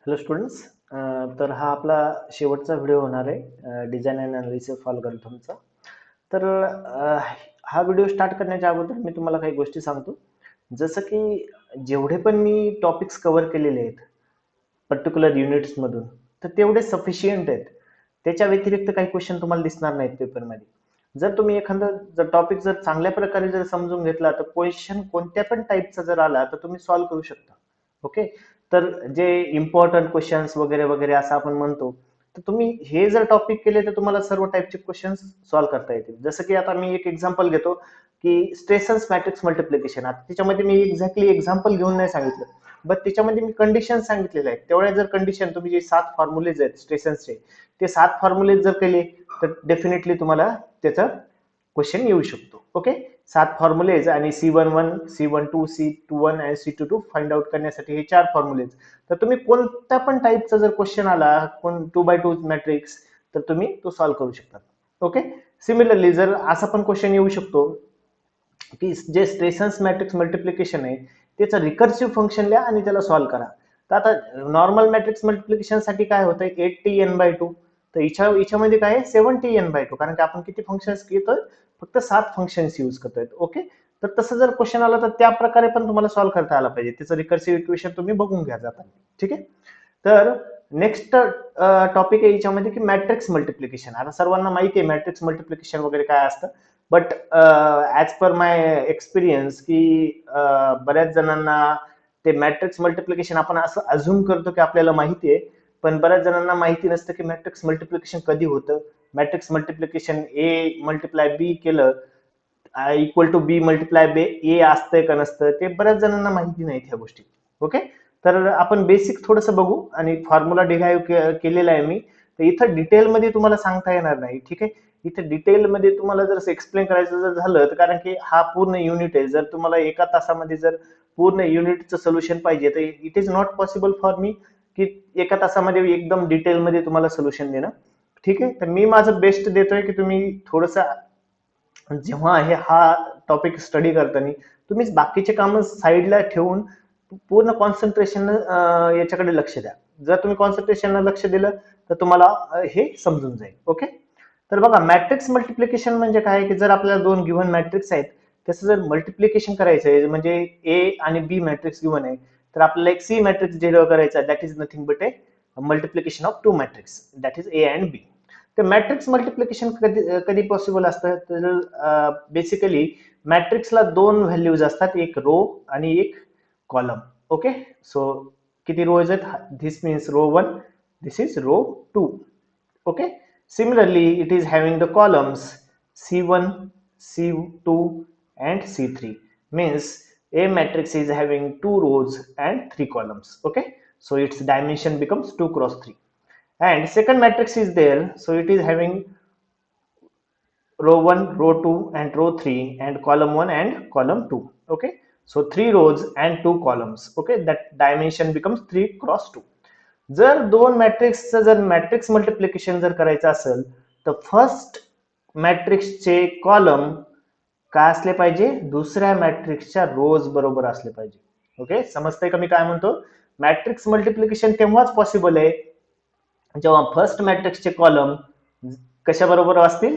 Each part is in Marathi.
Hello students. तर हा आपला शेवटचा व्हिडिओ होणार आहे डिझाईन अँड अनालिसिस ऑफ अल्गोरिथमचा. तर हा व्हिडिओ स्टार्ट करण्याच्या अगोदर मी तुम्हाला काही गोष्टी सांगतो. जसं की जेवढे पण मी टॉपिक्स कव्हर केलेले आहेत पर्टिक्युलर युनिट्समधून, तर तेवढे सफिशियंट आहेत. त्याच्या व्यतिरिक्त काही क्वेश्चन तुम्हाला दिसणार नाहीत पेपरमध्ये. जर तुम्ही एखादा जर टॉपिक जर चांगल्या प्रकारे जर समजून घेतला तर क्वेश्चन कोणत्या पण टाईपचा जर आला तर तुम्ही सॉल्व्ह करू शकता. ओके. तर जे इम्पॉर्टंट क्वेश्चन्स वगैरे वगैरे असं आपण म्हणतो, तर तुम्ही हे जर टॉपिक केले तर तुम्हाला सर्व टाईपचे क्वेश्चन्स सॉल्व्ह करता येतील. जसं की आता मी एक एक्झाम्पल घेतो की स्ट्रेसन्स मॅट्रिक्स मल्टिप्लिकेशन. आता त्याच्यामध्ये मी एक्झॅक्टली एक्झाम्पल घेऊन नाही सांगितलं, बट त्याच्यामध्ये मी कंडिशन सांगितलेले आहेत. तेवढ्या जर कंडिशन तुम्ही जे 7 फॉर्म्युलेज आहेत स्ट्रेसन्सचे, ते 7 फॉर्म्युलेज जर केले तर डेफिनेटली तुम्हाला त्याचा क्वेश्चन येऊ शकतो. ओके. 7 फॉर्म्युलेज आणि C11, C12, C21 आणि C22 फाइंड आउट करण्यासाठी हे 4 फॉर्म्युलेज. तर तुम्ही कोणत्या पण टाईपचा जर क्वेश्चन आला, 2x2 मॅट्रिक्स, तर तुम्ही तो सॉल्व्ह करू शकता. ओके. सिमिलरली जर असा पण क्वेश्चन येऊ शकतो की जे स्ट्रेसन्स मॅट्रिक्स मल्टिप्लिकेशन आहे त्याचं रिकर्सिव्ह फंक्शन लिहा आणि त्याला सॉल्व्ह करा. तर आता नॉर्मल मॅट्रिक्स मल्टिप्लिकेशन साठी काय होतं, 8t n/2. तर हिच्यामध्ये काय आहे, 7t n/2, कारण की आपण किती फंक्शन्स घेतोय, फक्त 7 फंक्शन्स यूज करतोय. ओके. तर तसं जर क्वेश्चन आला तर त्या प्रकारे पण तुम्हाला सॉल्व्ह करता आला पाहिजे. त्याचं रिकर्सिव्ह इक्वेशन तुम्ही बघून घ्या जाता. ठीक आहे. तर नेक्स्ट टॉपिक आहे याच्यामध्ये की मॅट्रिक्स मल्टिप्लिकेशन. आता सर्वांना माहिती आहे मॅट्रिक्स मल्टिप्लिकेशन वगैरे काय असतं, but as per my experience की बऱ्याच जणांना ते मॅट्रिक्स मल्टिप्लिकेशन आपण असं अझ्युम करतो की आपल्याला माहिती आहे, पण बऱ्याच जणांना माहिती नसतं की मॅट्रिक्स मल्टिप्लिकेशन कधी होतं. मॅट्रिक्स मल्टिप्लिकेशन ए मल्टिप्लाय बी केलं इक्वल टू बी मल्टिप्लाय बे ए असतंय का नसतं, ते बऱ्याच जणांना माहिती नाहीत ह्या गोष्टी. ओके. तर आपण बेसिक थोडंसं बघू आणि फॉर्म्युला डिराईव्ह केलेला आहे मी. तर इथं डिटेलमध्ये तुम्हाला सांगता येणार नाही. ठीक आहे. इथे डिटेलमध्ये तुम्हाला जर एक्सप्लेन करायचं जर झालं तर, कारण की हा पूर्ण युनिट आहे, जर तुम्हाला एका तासामध्ये जर पूर्ण युनिटचं सोल्युशन पाहिजे तर it is not possible for me की एका तासामध्ये एकदम डिटेलमध्ये तुम्हाला सोल्युशन देणं. ठीक आहे. तर मी माझं बेस्ट देतोय की तुम्ही थोडंसं जेव्हा हा टॉपिक स्टडी करताना तुम्ही बाकीचे काम साईडला ठेवून पूर्ण कॉन्सन्ट्रेशन याच्याकडे लक्ष द्या. जर तुम्ही कॉन्सन्ट्रेशन लक्ष दिलं तर तुम्हाला हे समजून जाईल. ओके. तर बघा, मॅट्रिक्स मल्टिप्लिकेशन म्हणजे काय, की जर आपल्याला दोन गिव्हन मॅट्रिक्स आहेत त्याचं जर मल्टिप्लिकेशन करायचं आहे, म्हणजे ए आणि बी मॅट्रिक्स गिव्हन आहे, तर आपल्याला एक सी मॅट्रिक्स डिराईव्ह करायचा, that is nothing but a multiplication of two matrix, that is A and B. तर मॅट्रिक्स मल्टिप्लिकेशन कधी कधी पॉसिबल असतं, तर बेसिकली मॅट्रिक्सला दोन व्हॅल्यूज असतात, एक रो आणि एक कॉलम. ओके. सो किती रोज आहेत, this means row 1, this is row 2. Okay. Similarly, it is having the columns C1, C2 and C3. Means a matrix is having 2 rows and 3 columns. Okay. So its dimension becomes 2 cross 3. And second matrix is there. So it is having row 1, row 2 and row 3 and column 1 and column 2. Okay. So 3 rows and 2 columns. Okay. That dimension becomes 3 cross 2. जर दोन मॅट्रिक्सचं जर मॅट्रिक्स मल्टिप्लिकेशन जर करायचं असेल तर फर्स्ट मॅट्रिक्सचे कॉलम काय असले पाहिजे, दुसऱ्या मॅट्रिक्सच्या रोज बरोबर असले पाहिजे. ओके. समजतंय का मी काय म्हणतो? मॅट्रिक्स मल्टिप्लिकेशन तेव्हाच पॉसिबल आहे जेव्हा फर्स्ट मॅट्रिक्सचे कॉलम कशा बरोबर असतील,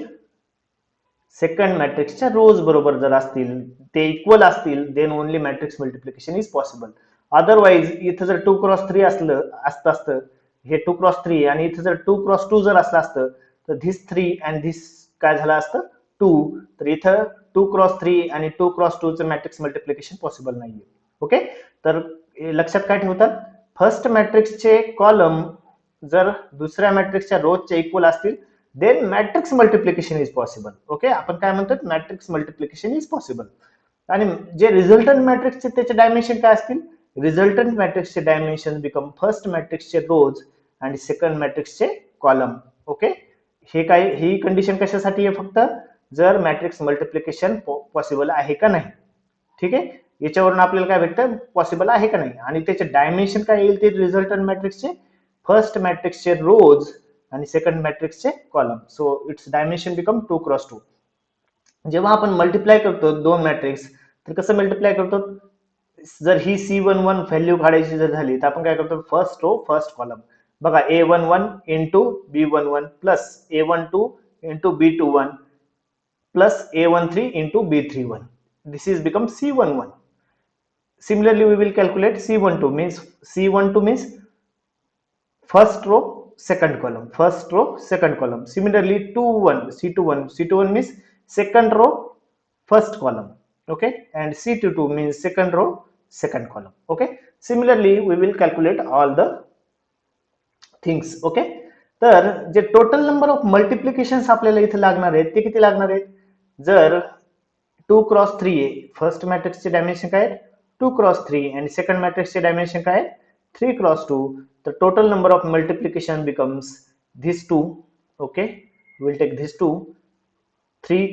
सेकंड मॅट्रिक्सच्या रोज बरोबर जर असतील, ते इक्वल असतील, then only matrix multiplication is possible. Otherwise इथं जर 2x3 असतं, हे 2x3 आणि इथं जर 2x2 जर असलं असतं तर धिस 3 अँड धिस काय झालं असतं, 2. तर इथं 2x3 आणि 2x2 चं मॅट्रिक्स मल्टिप्लिकेशन पॉसिबल नाहीये. ओके. तर लक्षात काय ठेवतात, फर्स्ट मॅट्रिक्सचे कॉलम जर दुसऱ्या मॅट्रिक्सच्या रोजच्या इक्वल असतील then matrix multiplication is possible. Okay. आपण काय म्हणतो, मॅट्रिक्स मल्टिप्लिकेशन इज पॉसिबल. आणि जे रिझल्टंट मॅट्रिक्सचे त्याचे डायमेन्शन काय असतील, रिझल्टंट मॅट्रिक्सचे डायमेन्शन बिकम फर्स्ट मॅट्रिक्सचे रोज आणि सेकंड मॅट्रिक्सचे कॉलम. ओके. हे काय, ही कंडिशन कशासाठी आहे, फक्त जर मॅट्रिक्स मल्टिप्लिकेशन पॉसिबल आहे का नाही. ठीक आहे. याच्यावरून आपल्याला काय भेटतं, पॉसिबल आहे का नाही. आणि त्याचे डायमेन्शन काय येईल, ते रिझल्टंट मॅट्रिक्सचे फर्स्ट मॅट्रिक्सचे रोज आणि सेकंड मॅट्रिक्सचे column. So it's dimension become 2x2. जेव्हा आपण मल्टिप्लाय करतो दोन मॅट्रिक्स तर कसं मल्टिप्लाय करतो, जर ही C11 व्हॅल्यू काढायची जर झाली तर आपण काय करतो, फर्स्ट रो फर्स्ट कॉलम बघा, A11 into B11 plus A12 into B21 plus A13 into B31. This is become C11. Similarly, we will calculate C12 means first row second column, first row second column. Similarly, 21 C21 means second row first column, okay, and C22 means second row second column, okay. Similarly, we will calculate all the things, okay. तर जे टोटल नंबर ऑफ मल्टिप्लिकेशन्स आपल्याला इथे लागणार आहेत ते किती लागणार आहेत, जर 2 क्रॉस 3 आहे, फर्स्ट मॅट्रिक्सचे डायमेन्शन काय आहे 2 क्रॉस 3 आणि सेकंड मॅट्रिक्सचे डायमेन्शन काय आहे 3 क्रॉस 2, तर total number of multiplication becomes this 2, okay, will take this 2, 3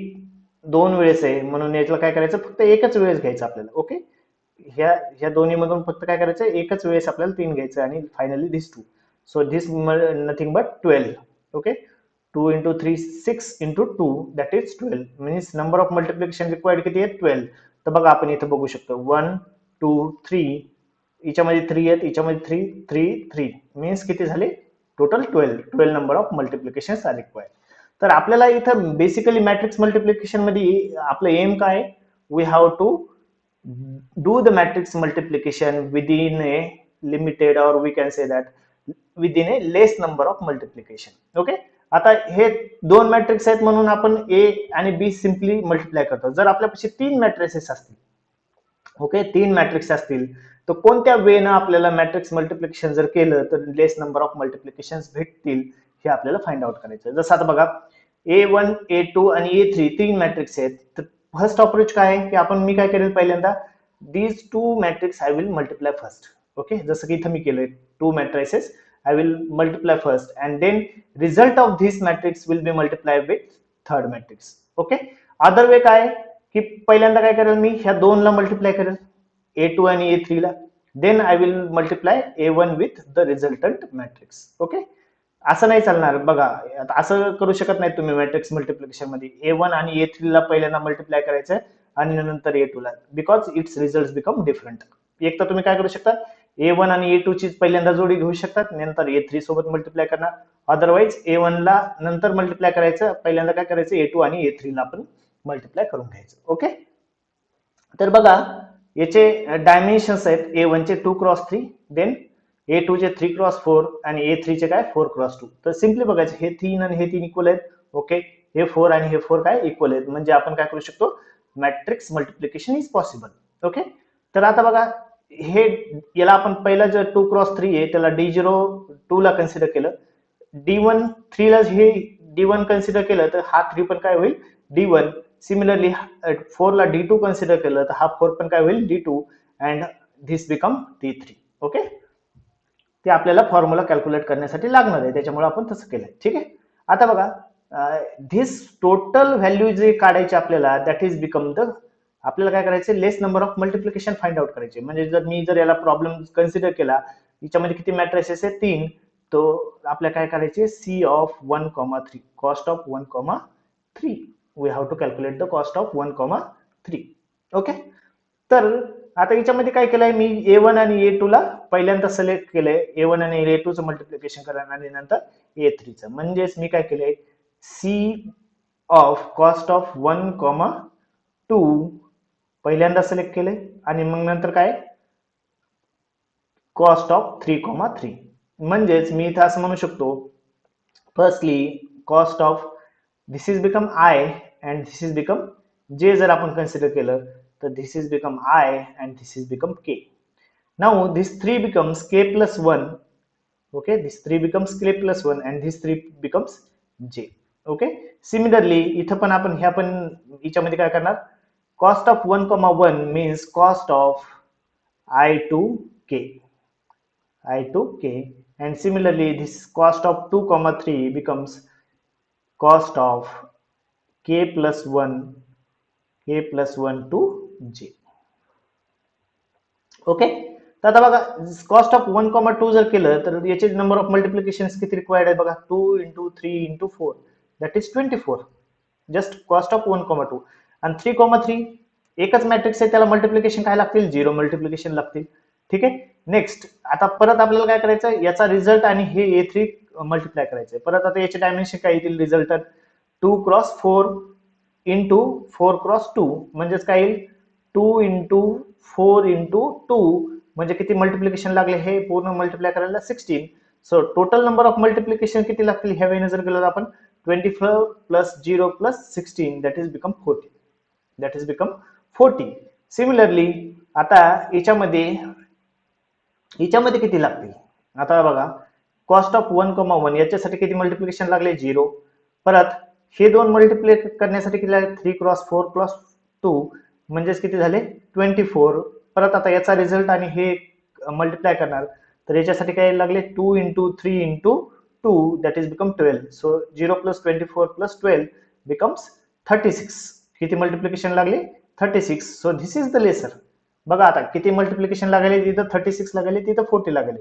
दोन वेळेस आहे म्हणून याला काय करायचं, फक्त एकच वेळेस घ्यायचं आपल्याला, ओके. ह्या दोन्ही मधून फक्त काय करायचं, एकच वेळेस आपल्याला 3 घ्यायचं आणि finally this 2. So this nothing but 12, okay. 2 into 3 6 into 2 that is 12, means number of multiplication required किती आहे 12. तर बघा आपण इथे बघू शकतो 1 2 3, याच्यामध्ये 3 आहेत, याच्यामध्ये 3 3 3 means किती झाले total 12 number of multiplications are required. तर आपल्याला इथं बेसिकली मॅट्रिक्स मल्टिप्लिकेशन मध्ये आपलं एम काय, we have to do the matrix multiplication within a limited or we can say that within a less number of multiplication, okay. आता हे दोन मॅट्रिक्स आहेत म्हणून आपण ए आणि बी सिम्पली मल्टिप्लाय करतो. जर आपल्यापाशी 3 मॅट्रिसेस असतील, ओके, 3 मॅट्रिक्स असतील तर कोणत्या वेनं आपल्याला मॅट्रिक्स मल्टिप्लिकेशन जर केलं तर लेस नंबर ऑफ मल्टिप्लिकेशन भेटतील हे आपल्याला फाइंड आउट करायचं. जसं आता बघा A1 A2 आणि A3 3 मॅट्रिक्स आहेत, तर फर्स्ट अप्रोच काय आहे की मी काय करेल, पहिल्यांदा these 2 matrix I will multiply first, okay. जसं की इथं मी केलंय 2 matrices I will multiply first and then result of this matrix will be multiplied with third matrix, okay. Other way काय की पहिल्यांदा काय करेल, मी ह्या दोन ला मल्टिप्लाय करेल A2 आणि A3 ला, then I will multiply A1 with the resultant matrix, okay. असं नाही चालणार बघा, असं करू शकत नाही तुम्ही मॅट्रिक्स मल्टिप्लिकेशन मध्ये A1 आणि A3 ला पहिल्यांदा मल्टिप्लाय करायचं आणि नंतर A2 ला, because it's result become different. एक तर तुम्ही काय करू शकता, A1 आणि A2 ची पहिल्यांदा जोडी घेऊ शकतात, नंतर A3 सोबत मल्टिप्लाय करणार. अदरवाइज A1 ला नंतर मल्टिप्लाय करायचं, पहिल्यांदा काय करायचं A2 आणि A3 ला आपण मल्टिप्लाय करून घ्यायचं, ओके. तर बघा याचे डायमेन्शन्स आहेत A1 चे 2 क्रॉस 3, देन A2 चे 3 क्रॉस 4 आणि A3 चे काय 4 क्रॉस 2. तर सिम्पली बघायचं हे 3 आणि हे 3 इक्वल आहेत, ओके. हे 4 आणि हे 4 काय इक्वल आहेत, म्हणजे आपण काय करू शकतो, matrix multiplication is possible, okay. तर आता बघा हे याला आपण पहिला जर 2 क्रॉस 3 आहे त्याला D0 2 ला कन्सिडर केलं, D1 3 ला हे D1 कन्सिडर केलं तर हा 3 पण काय होईल D1. सिमिलरली 4 ला D2 कन्सिडर केलं तर हा 4 पण काय होईल D2 and this become D3, okay. ते आपल्याला फॉर्म्युला कॅल्क्युलेट करण्यासाठी लागणार आहे, त्याच्यामुळे आपण तसं केलंय, ठीक आहे. आता बघा धिस टोटल व्हॅल्यू जे काढायचे आपल्याला, दॅट इज बिकम द, आपल्याला काय करायचं, less number of multiplication find out करायचे. म्हणजे जर मी याला प्रॉब्लेम कन्सिडर केला, याच्यामध्ये किती मॅट्रिसेस आहेत 3, तो आपल्याला काय करायचे C of 1, 3, cost of 1, 3, we have to calculate the cost of 1, 3, okay. तर आता याच्यामध्ये काय केलंय मी, A1 आणि A2 ला पहिल्यांदा सिलेक्ट केलंय, A1 आणि A2 चं मल्टिप्लिकेशन करा आणि नंतर A3 चं, म्हणजेच मी काय केलंय C ऑफ कॉस्ट ऑफ 1, 2 पहिल्यांदा सिलेक्ट केले आणि मग नंतर काय कॉस्ट ऑफ 3, 3. म्हणजेच मी इथे असं म्हणू शकतो, firstly cost of this is become I and this is become J. जर आपण कन्सिडर केलं तर this is become I and this is become K. Now this 3 becomes K plus 1, okay. This 3 becomes K plus 1 and this 3 becomes J, okay. Similarly इथं पण आपण ह्या पण याच्यामध्ये काय करणार, cost of 1, 1 means cost of I2K, and similarly this cost of 2, 3 becomes cost of K plus 1 to J, okay. तर आता बघा कॉस्ट ऑफ 1, 2 जर केलं तर याचे नंबर ऑफ मल्टिप्लिकेशन किती रिक्वायर्ड आहे बघा, 2 into 3 into 4 that is 24, just cost of 1, 2. आणि 3, 3 एकच मॅट्रिक्स आहे त्याला मल्टिप्लिकेशन काय लागतील, 0 मल्टिप्लिकेशन लागतील. ठीक आहे. नेक्स्ट आता परत आपल्याला काय करायचं, याचा रिझल्ट आणि हे A3 मल्टिप्लाय करायचं. परत आता याचे डायमेन्शन काय येतील, रिझल्ट 2x4 इंटू 4x2 म्हणजेच काय येईल, 2 इंटू 4 इंटू 2 म्हणजे किती मल्टिप्लिकेशन लागले हे पूर्ण मल्टिप्लाय करायला 16. So total number of multiplication किती लागतील ह्या वेळेने जर केलं तर आपण 24 plus 0 plus 16 that is become 40. That is become 40. Similarly आता याच्यामध्ये किती लागतील, आता बघा कॉस्ट ऑफ 1,1 याच्यासाठी किती मल्टिप्लिकेशन लागले, 0. परत हे दोन मल्टिप्लाय करण्यासाठी किती लागले, 3x4 + 2 म्हणजेच किती झाले 24. परत आता याचा रिझल्ट आणि हे मल्टिप्लाय करणार तर याच्यासाठी काय लागले, 2 into 3 into 2 that is become 12. So 0 + 24 + 12 becomes 36. किती मल्टिप्लिकेशन लागले, 36. So this is the lesser. बघा आता किती मल्टिप्लिकेशन लागले, तिथं 36 लागले, तिथं 40 लागले.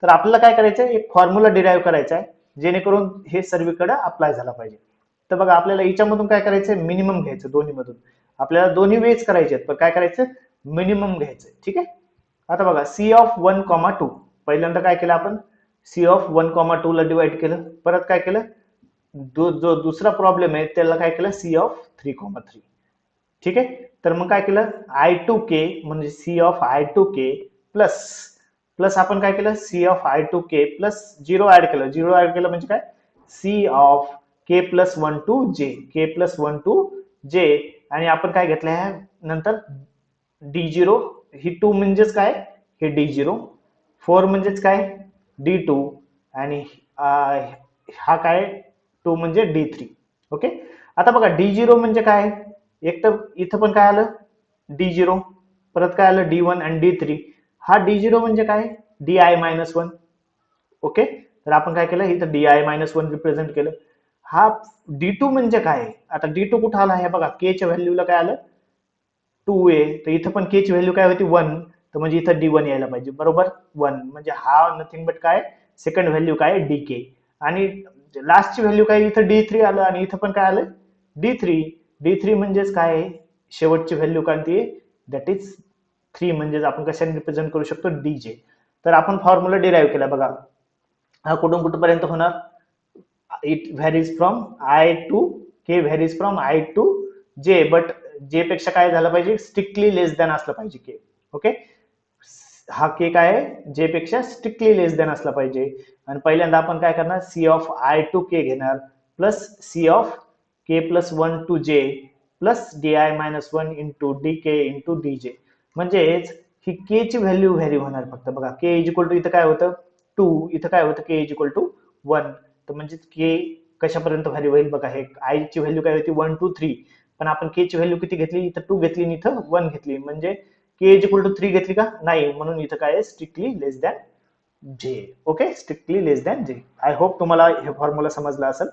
तर आपल्याला काय करायचं आहे, एक फॉर्म्युला डिराईव्ह करायचा आहे जेणेकरून हे सर्वीकडे अप्लाय झाला पाहिजे. तर बघा आपल्याला याच्यामधून काय करायचं, मिनिमम घ्यायचं. दोन्ही मधून आपल्याला दोन्ही वेज करायचे आहेत, पण काय करायचं, मिनिमम घ्यायचं. ठीक आहे. आता बघा C ऑफ 1,2 पहिल्यांदा काय केलं आपण, C ऑफ 1,2 ला डिवाइड केलं. परत काय केलं, जो दुसरा प्रॉब्लेम आहे त्याला काय केलं, C ऑफ 3,3. ठीक आहे. तर मग काय केलं, I2K म्हणजे C of I2K plus plus आपण काय केलं, C of I2K plus 0 add केलं. 0 ऍड केलं म्हणजे काय, C of K plus 1 to J, K plus 1 to J. आणि आपण काय घेतलं नंतर D0, ही 2 म्हणजेच काय, हे D0. 4 म्हणजेच काय, D2. आणि हा काय 2 म्हणजे D3. ओके. आता बघा D0 म्हणजे काय, एक तर इथं पण काय आलं D0, परत काय आलं D1 आणि D3. हा D0 म्हणजे काय, Di-1. ओके. तर आपण काय केलं, इथं Di-1 रिप्रेझेंट केलं. हा D2 म्हणजे काय, आता D2 कुठं आला हे बघा, K च्या व्हॅल्यूला काय आलं 2a. तर इथं पण K ची व्हॅल्यू काय होती 1, तर म्हणजे इथं D1 यायला पाहिजे. बरोबर 1 म्हणजे हा नथिंग बट काय, सेकंड व्हॅल्यू काय DK. आणि लास्टची व्हॅल्यू काय, इथं D3 आलं आणि इथं पण काय आलं D3. D3 म्हणजेच काय, शेवटची व्हॅल्यू काय ती, दॅट इज 3. म्हणजेच आपण कशाने रिप्रेझेंट करू शकतो, DJ. तर आपण फॉर्म्युला डिराईव्ह केला. बघा हा कुठून कुठपर्यंत होणार, it varies from I to K, varies from I to J, but J पेक्षा काय झालं पाहिजे, स्ट्रिक्टली लेस दॅन असलं पाहिजे K. ओके. हा K काय आहे, J पेक्षा स्ट्रिक्टली लेस दॅन असला पाहिजे. आणि पहिल्यांदा आपण काय करणार, C of I to K घेणार plus C of K plus 1 to J plus Di-1 into DK into DJ. म्हणजेच ही K ची व्हॅल्यू व्हॅरी होणार फक्त. बघा K इज इक्वल टू, इथं काय होतं 2, इथं काय होतं K इज इक्वल टू 1. तर म्हणजे K कशापर्यंत व्हॅल्यू होईल बघा, हे I ची व्हॅल्यू काय होती 1 2 3, पण आपण K ची व्हॅल्यू किती घेतली, इथं 2 घेतली आणि इथं 1 घेतली. म्हणजे K इज इक्वल टू 3 घेतली का, नाही. म्हणून इथं काय आहे, strictly less than J. Okay, strictly less than J. I hope तुम्हाला हे फॉर्म्युला समजला असेल.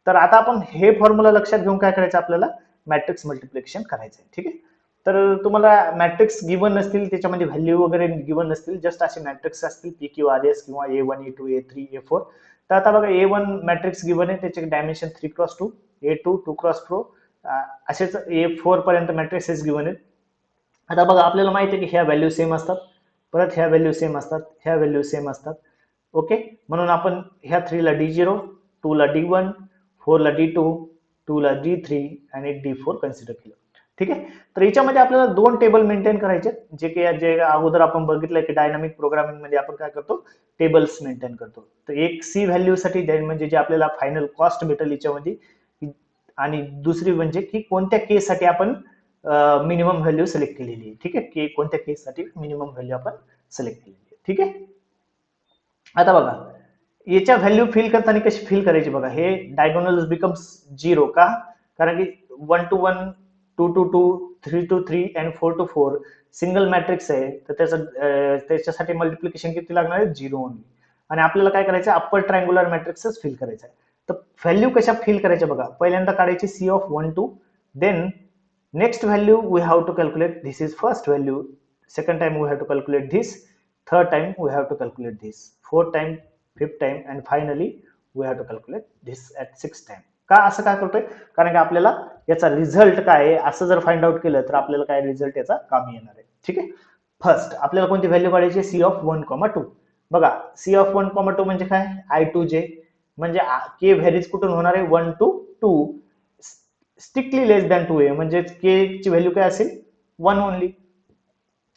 तर आता आपण हे फॉर्म्युला लक्षात घेऊन काय करायचं, आपल्याला मॅट्रिक्स मल्टिप्लिकेशन करायचं आहे. ठीक आहे. तर तुम्हाला मॅट्रिक्स गिवन नसतील, त्याच्यामध्ये व्हॅल्यू वगैरे गिवन नसतील, जस्ट असे मॅट्रिक्स असतील PQRS किंवा A1 A2 A3 A4. तर आता बघा A1 मॅट्रिक्स गिवन आहे, त्याचे डायमेन्शन 3x2, A2 2x4, असेच A4 पर्यंत मॅट्रिक्सेस गिवन आहेत. आता बघा आपल्याला माहिती आहे की ह्या व्हॅल्यू सेम असतात, परत ह्या व्हॅल्यू सेम असतात, ह्या व्हॅल्यू सेम असतात. ओके. म्हणून आपण ह्या 3 ला D0, 2 ला D1, 4 ला D2, 2 ला D3 आणि D4 कन्सिडर केलं. ठीक आहे. तर याच्यामध्ये आपल्याला दोन टेबल मेंटेन करायचे, जे अगोदर आपण बघितलं की डायनामिक प्रोग्रामिंग मध्ये आपण काय करतो, टेबल्स मेंटेन करतो. तर एक C व्हॅल्यू साठी म्हणजे जे आपल्याला फायनल कॉस्ट भेटेल याच्यामध्ये, आणि दुसरी म्हणजे की कोणत्या केस साठी आपण मिनिमम व्हॅल्यू सिलेक्ट केलेली आहे. ठीक आहे, की कोणत्या केससाठी मिनिमम व्हॅल्यू आपण सिलेक्ट केलेली आहे. ठीक आहे. आता बघा याच्या व्हॅल्यू फिल करताना कशी फिल करायची बघा, हे डायगोनल बिकम्स 0 का, कारण की 1 to 1, 2 to 2, 3 to 3 and 4 to 4 single matrix आहे. तर त्याच्यासाठी मल्टिप्लिकेशन किती लागणार आहे, 0 ओनली. आणि आपल्याला काय करायचं, अप्पर ट्रायंगुलर मॅट्रिक्सच फिल करायचं आहे. तर व्हॅल्यू कशा फिल करायच्या बघा, पहिल्यांदा काढायची C of 1 2, then next value we have to calculate, this is first value, second time we have to calculate this, third time we have to calculate this, fourth time, fifth time and finally we have to calculate this at sixth time. का असं काय करतोय, कारण की आपल्याला याचा रिझल्ट काय आहे असं जर फाइंड आउट केलं तर आपल्याला काय रिझल्ट याचा कामी येणार आहे. ठीक आहे. फर्स्ट आपल्याला कोणती व्हॅल्यू काढायची सी ऑफ 1,2. बघा सी ऑफ 1,2 म्हणजे काय I2j म्हणजे के व्हॅरीज कुठून होणार आहे 1 to 2 स्ट्रिक्टली लेस दॅन 2 आहे म्हणजे के ची व्हॅल्यू काय असेल 1 ओनली.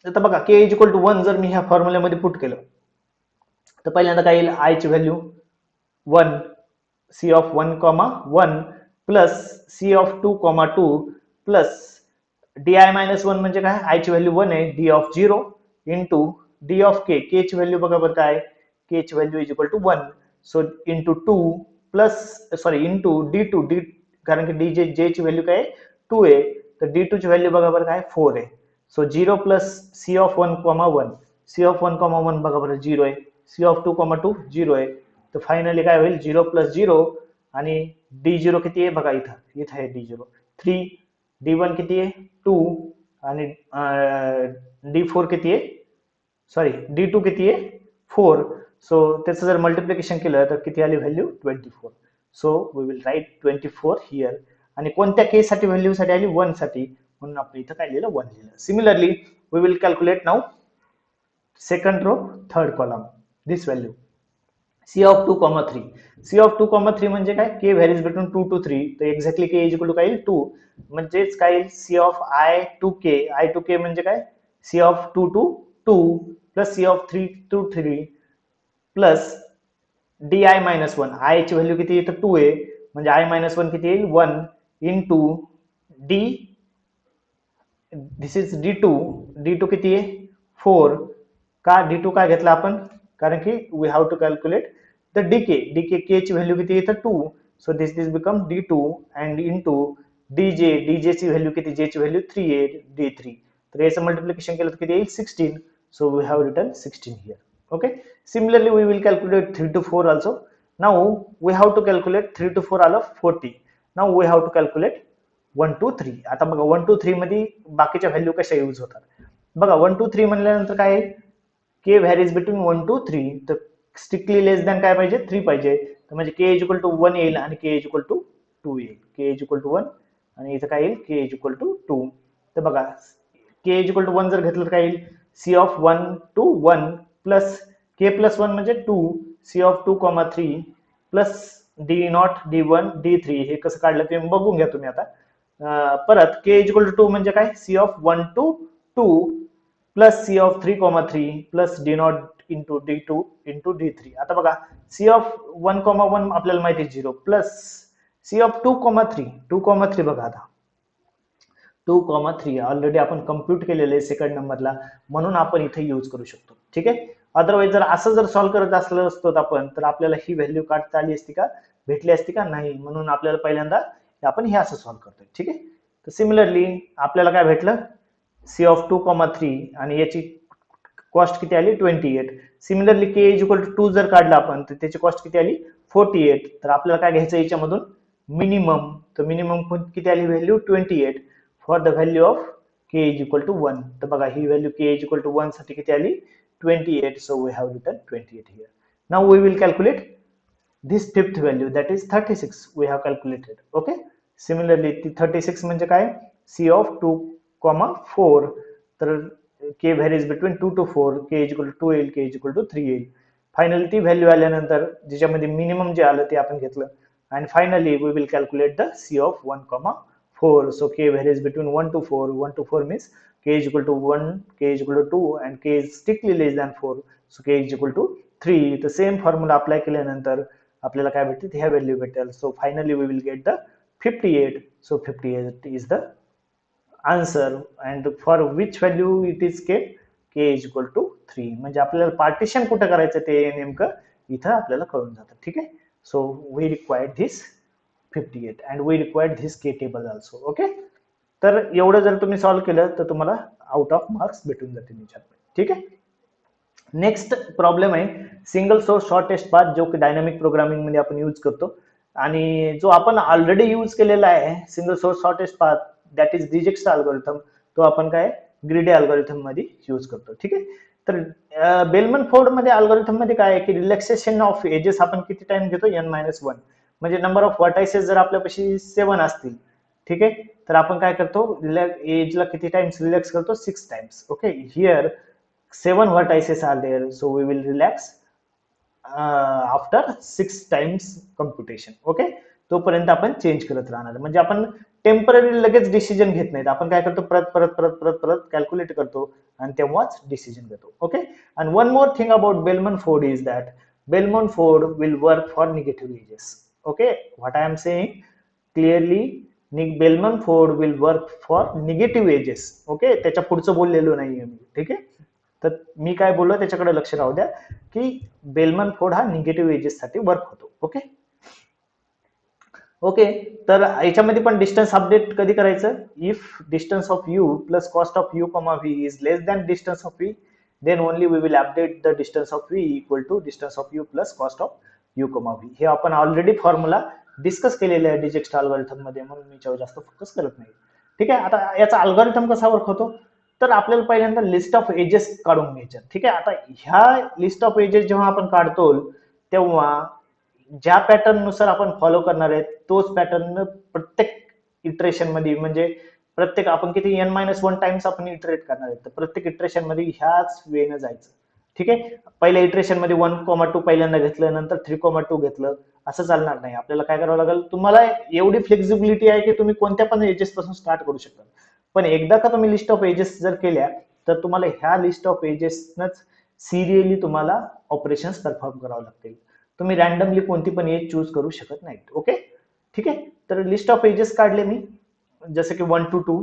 आता बघा के इज इक्वल टू 1 जर मी ह्या फॉर्म्युल्यामध्ये पुट केलं तर पहिल्यांदा काय येईल आय ची value 1 C of 1,1 plus C of 2,2 plus D I minus 1 म्हणजे काय आय ची व्हॅल्यू 1 आहे D of 0 into D of K K ची व्हॅल्यू बघा बरं काय के ची value is equal to 1 so into 2 plus sorry into D two D कारण की डी जे ची व्हॅल्यू काय 2 आहे तर डी2 ची व्हॅल्यू बघा बरं काय 4 आहे. So 0 plus C of 1,1 C of 1,1 बघा बरं 0 आहे सी ऑफ 2,2 0 आहे तर फायनली काय होईल 0 प्लस 0 आणि D0 किती आहे बघा इथं आहे D0 3 D1 किती आहे 2 आणि D4 किती आहे सॉरी D2 किती आहे 4 सो त्याचं जर मल्टिप्लिकेशन केलं तर किती आली value 24 so we will write 24 here आणि कोणत्या केस साठी व्हॅल्यू साठी आली 1 साठी म्हणून आपण इथं काय लिहिलं 1 लिहिलं. Similarly we will calculate now second row third column this value C of 2,3 C of 2,3 म्हणजे काय के व्हॅरीज बिटवीन 2 to 3 तर exactly K is equal to काय येईल 2 म्हणजेच काय येईल C of I to K म्हणजे काय C of 2 to 2 plus C of 3 to 3 plus D I minus 1 I ची व्हॅल्यू किती येतं 2 आहे म्हणजे आय मायनस 1 किती येईल 1 into D this is D2 किती आहे 4 का D2 काय घेतला आपण कारण की we have to calculate the DK K ची व्हॅल्यू किती येतं 2 so this become D2 and into DJ ची व्हॅल्यू किती जे ची व्हॅल्यू 3 आहे D3 तर याचं मल्टिप्लिकेशन केलं तर किती येईल 16 so we have written 16 here. Okay, similarly we will calculate 3 to 4 also. Now we have to calculate 3 to 4 all of 40. Now we have to calculate 1 to 3. आता बघा 1 to 3 मध्ये बाकीच्या व्हॅल्यू कशा यूज होतात बघा 1 to 3 म्हणल्यानंतर काय के व्हॅरीज बिटवीन 1 to 3 तर स्ट्रिक्टली लेस दॅन काय पाहिजे 3 पाहिजे तर म्हणजे के इज इक्वल टू 1 येईल आणि के इज इक्वल टू 2 येईल के इज इक्वल टू 1 आणि इथं काय येईल के इज इक्वल टू 2 तर बघा के इज इक्वल टू 1 जर घेतलं तर काय येईल C of 1 to 1 plus K plus 1 म्हणजे 2 C of 2,3 plus D0 D1 D3 हे कसं काढलं ते बघून घ्या तुम्ही आता परत के इज इक्वल टू 2 म्हणजे काय C of 1 to 2 plus C of 3,3 plus D0 into D2 into D3 आता बघा सी ऑफ 1,1 आपल्याला माहिती आहे 0 प्लस सी ऑफ 2,3 बघा आता 2,3 ऑलरेडी आपण कम्प्युट केलेले आहे सेकंड नंबरला म्हणून आपण इथे यूज करू शकतो. ठीक आहे अदरवाईज जर असं जर सॉल्व्ह करत असलं असतो आपण तर आपल्याला ही व्हॅल्यू काढता आली असती का भेटली असती का नाही म्हणून आपल्याला पहिल्यांदा आपण हे असं सॉल्व्ह करतोय. ठीक आहे तर सिमिलरली आपल्याला काय भेटलं सी ऑफ 2,3 आणि याची कॉस्ट किती आली 28. Similarly K is equal to 2 जर काढला आपण तर त्याची कॉस्ट किती आली 48. तर आपल्याला काय घ्यायचं याच्यामधून मिनिमम तर मिनिमम किती आली value 28 for the value of K is equal to 1 तर बघा ही value K is equal to 1 साठी किती आली 28 so we have written 28 here. Now we will calculate this fifth value that is 36 we have calculated. Okay, similarly 36 म्हणजे काय c of 2,4 तर k varies between 2 to 4 k is equal to 2 येईल k is equal to 3 येईल. फायनली ती व्हॅल्यू आल्यानंतर ज्याच्यामध्ये मिनिमम जे आलं ते आपण घेतलं and finally we will calculate the c of 1,4 so k varies between 1 to 4 1 to 4 means k is equal to 1 k is equal to 2 and k is strictly less than 4 so k is equal to 3 the same formula apply केल्यानंतर आपल्याला काय भेटते ह्या व्हॅल्यू भेटेल so finally we will get the 58 so 58 is the answer and for which value it is kept k is equal to 3 म्हणजे आपल्याला पार्टिशन कुठे करायचं ते नेमकं इथं आपल्याला कळून जातं. ठीक आहे so we required this 58 and we required this k table also. okay तर एवढं जर तुम्ही सॉल्व्ह केलं तर तुम्हाला आउट ऑफ मार्क्स भेटून जातील याच्यात. ठीक आहे नेक्स्ट प्रॉब्लेम आहे सिंगल सोर्स शॉर्टेस्ट पाथ जो की डायनामिक प्रोग्रामिंग मध्ये आपण यूज करतो आणि जो आपण ऑलरेडी यूज केलेला आहे single source shortest path that is Dijkstra algorithm तो आपण काय ग्रीडी अल्गोरिथम मध्ये यूज करतो. ठीक आहे तर बेलमन फोर्ड मध्ये अल्गोरिथम मध्ये काय आहे की रिलॅक्सेशन ऑफ एजेस आपण किती टाइम घेतो n-1 म्हणजे नंबर ऑफ व्हर्टायसेस जर आपल्यापाशी 7 असतील ठीक आहे. तर आपण काय करतो, एजला किती टाइम्स रिलॅक्स करतो, 6 times. Okay, here 7 vertices are there, so we will relax after 6 times computation. Okay, तोपर्यंत आपण चेंज करत राहणार. म्हणजे आपण टेम्पररी लगेच डिसिजन घेत नाहीत, आपण काय करतो, परत परत परत परत परत कॅल्क्युलेट करतो आणि तेव्हाच डिसिजन घेतो. Okay, and one more thing about Bellman-Ford is that Bellman-Ford will work for negative edges. Okay, what I am saying clearly, Bellman-Ford will work for negative edges. Okay, त्याच्या पुढचं बोललेलो नाहीये मी. ठीक आहे, तर मी काय बोललो त्याच्याकडे लक्ष राहू द्या, की बेलमन फोर्ड हा निगेटिव्ह एजेस साठी वर्क होतो. ओके ओके, तर याच्यामध्ये पण डिस्टन्स अपडेट कधी करायचं, if distance of u plus cost of u comma v is less than distance of v, then only we will update the distance of v equal to distance of u plus cost of u comma v. हे आपण ऑलरेडी फॉर्म्युला डिस्कस केलेले आहे डिजेक्स्ट्रा अल्गोरिथम मध्ये, म्हणून मी याच्यावर जास्त फोकस करत नाही. ठीक आहे, आता याचा अल्गोरिथम कसा वर्क होतो, तर आपल्याला पहिल्यांदा लिस्ट ऑफ एजेस काढून घ्यायच्या. ठीक आहे, आता ह्या लिस्ट ऑफ एजेस जेव्हा आपण काढतो तेव्हा ज्या पॅटर्न नुसार आपण फॉलो करणार आहे तोच पॅटर्न प्रत्येक इटरेशन मध्ये, म्हणजे प्रत्येक आपण किती n-1 टाइम्स आपण इटरेट करणार आहे, तर प्रत्येक इटरेशन मध्ये ह्याच वेने जायचं. ठीक आहे, पहिल्या इटरेशन मध्ये 1,2 पहिल्यांदा घेतलं, नंतर 3,2 घेतलं, असं चालणार नाही. आपल्याला काय करावं लागेल, तुम्हाला एवढी फ्लेक्झिबिलिटी आहे की तुम्ही कोणत्या पण एजेस पासून स्टार्ट करू शकता, पण एकदा का तुम्ही लिस्ट ऑफ एजेस जर केल्या तर तुम्हाला ह्या लिस्ट ऑफ एजेसनच सिरियली तुम्हाला ऑपरेशन्स परफॉर्म करावं लागतील. तुम्ही रॅन्डमली कोणती पण एज चूज करू शकत नाहीत. ओके, ठीक आहे, तर लिस्ट ऑफ एजेस काढले मी, जसं की 1 to 2.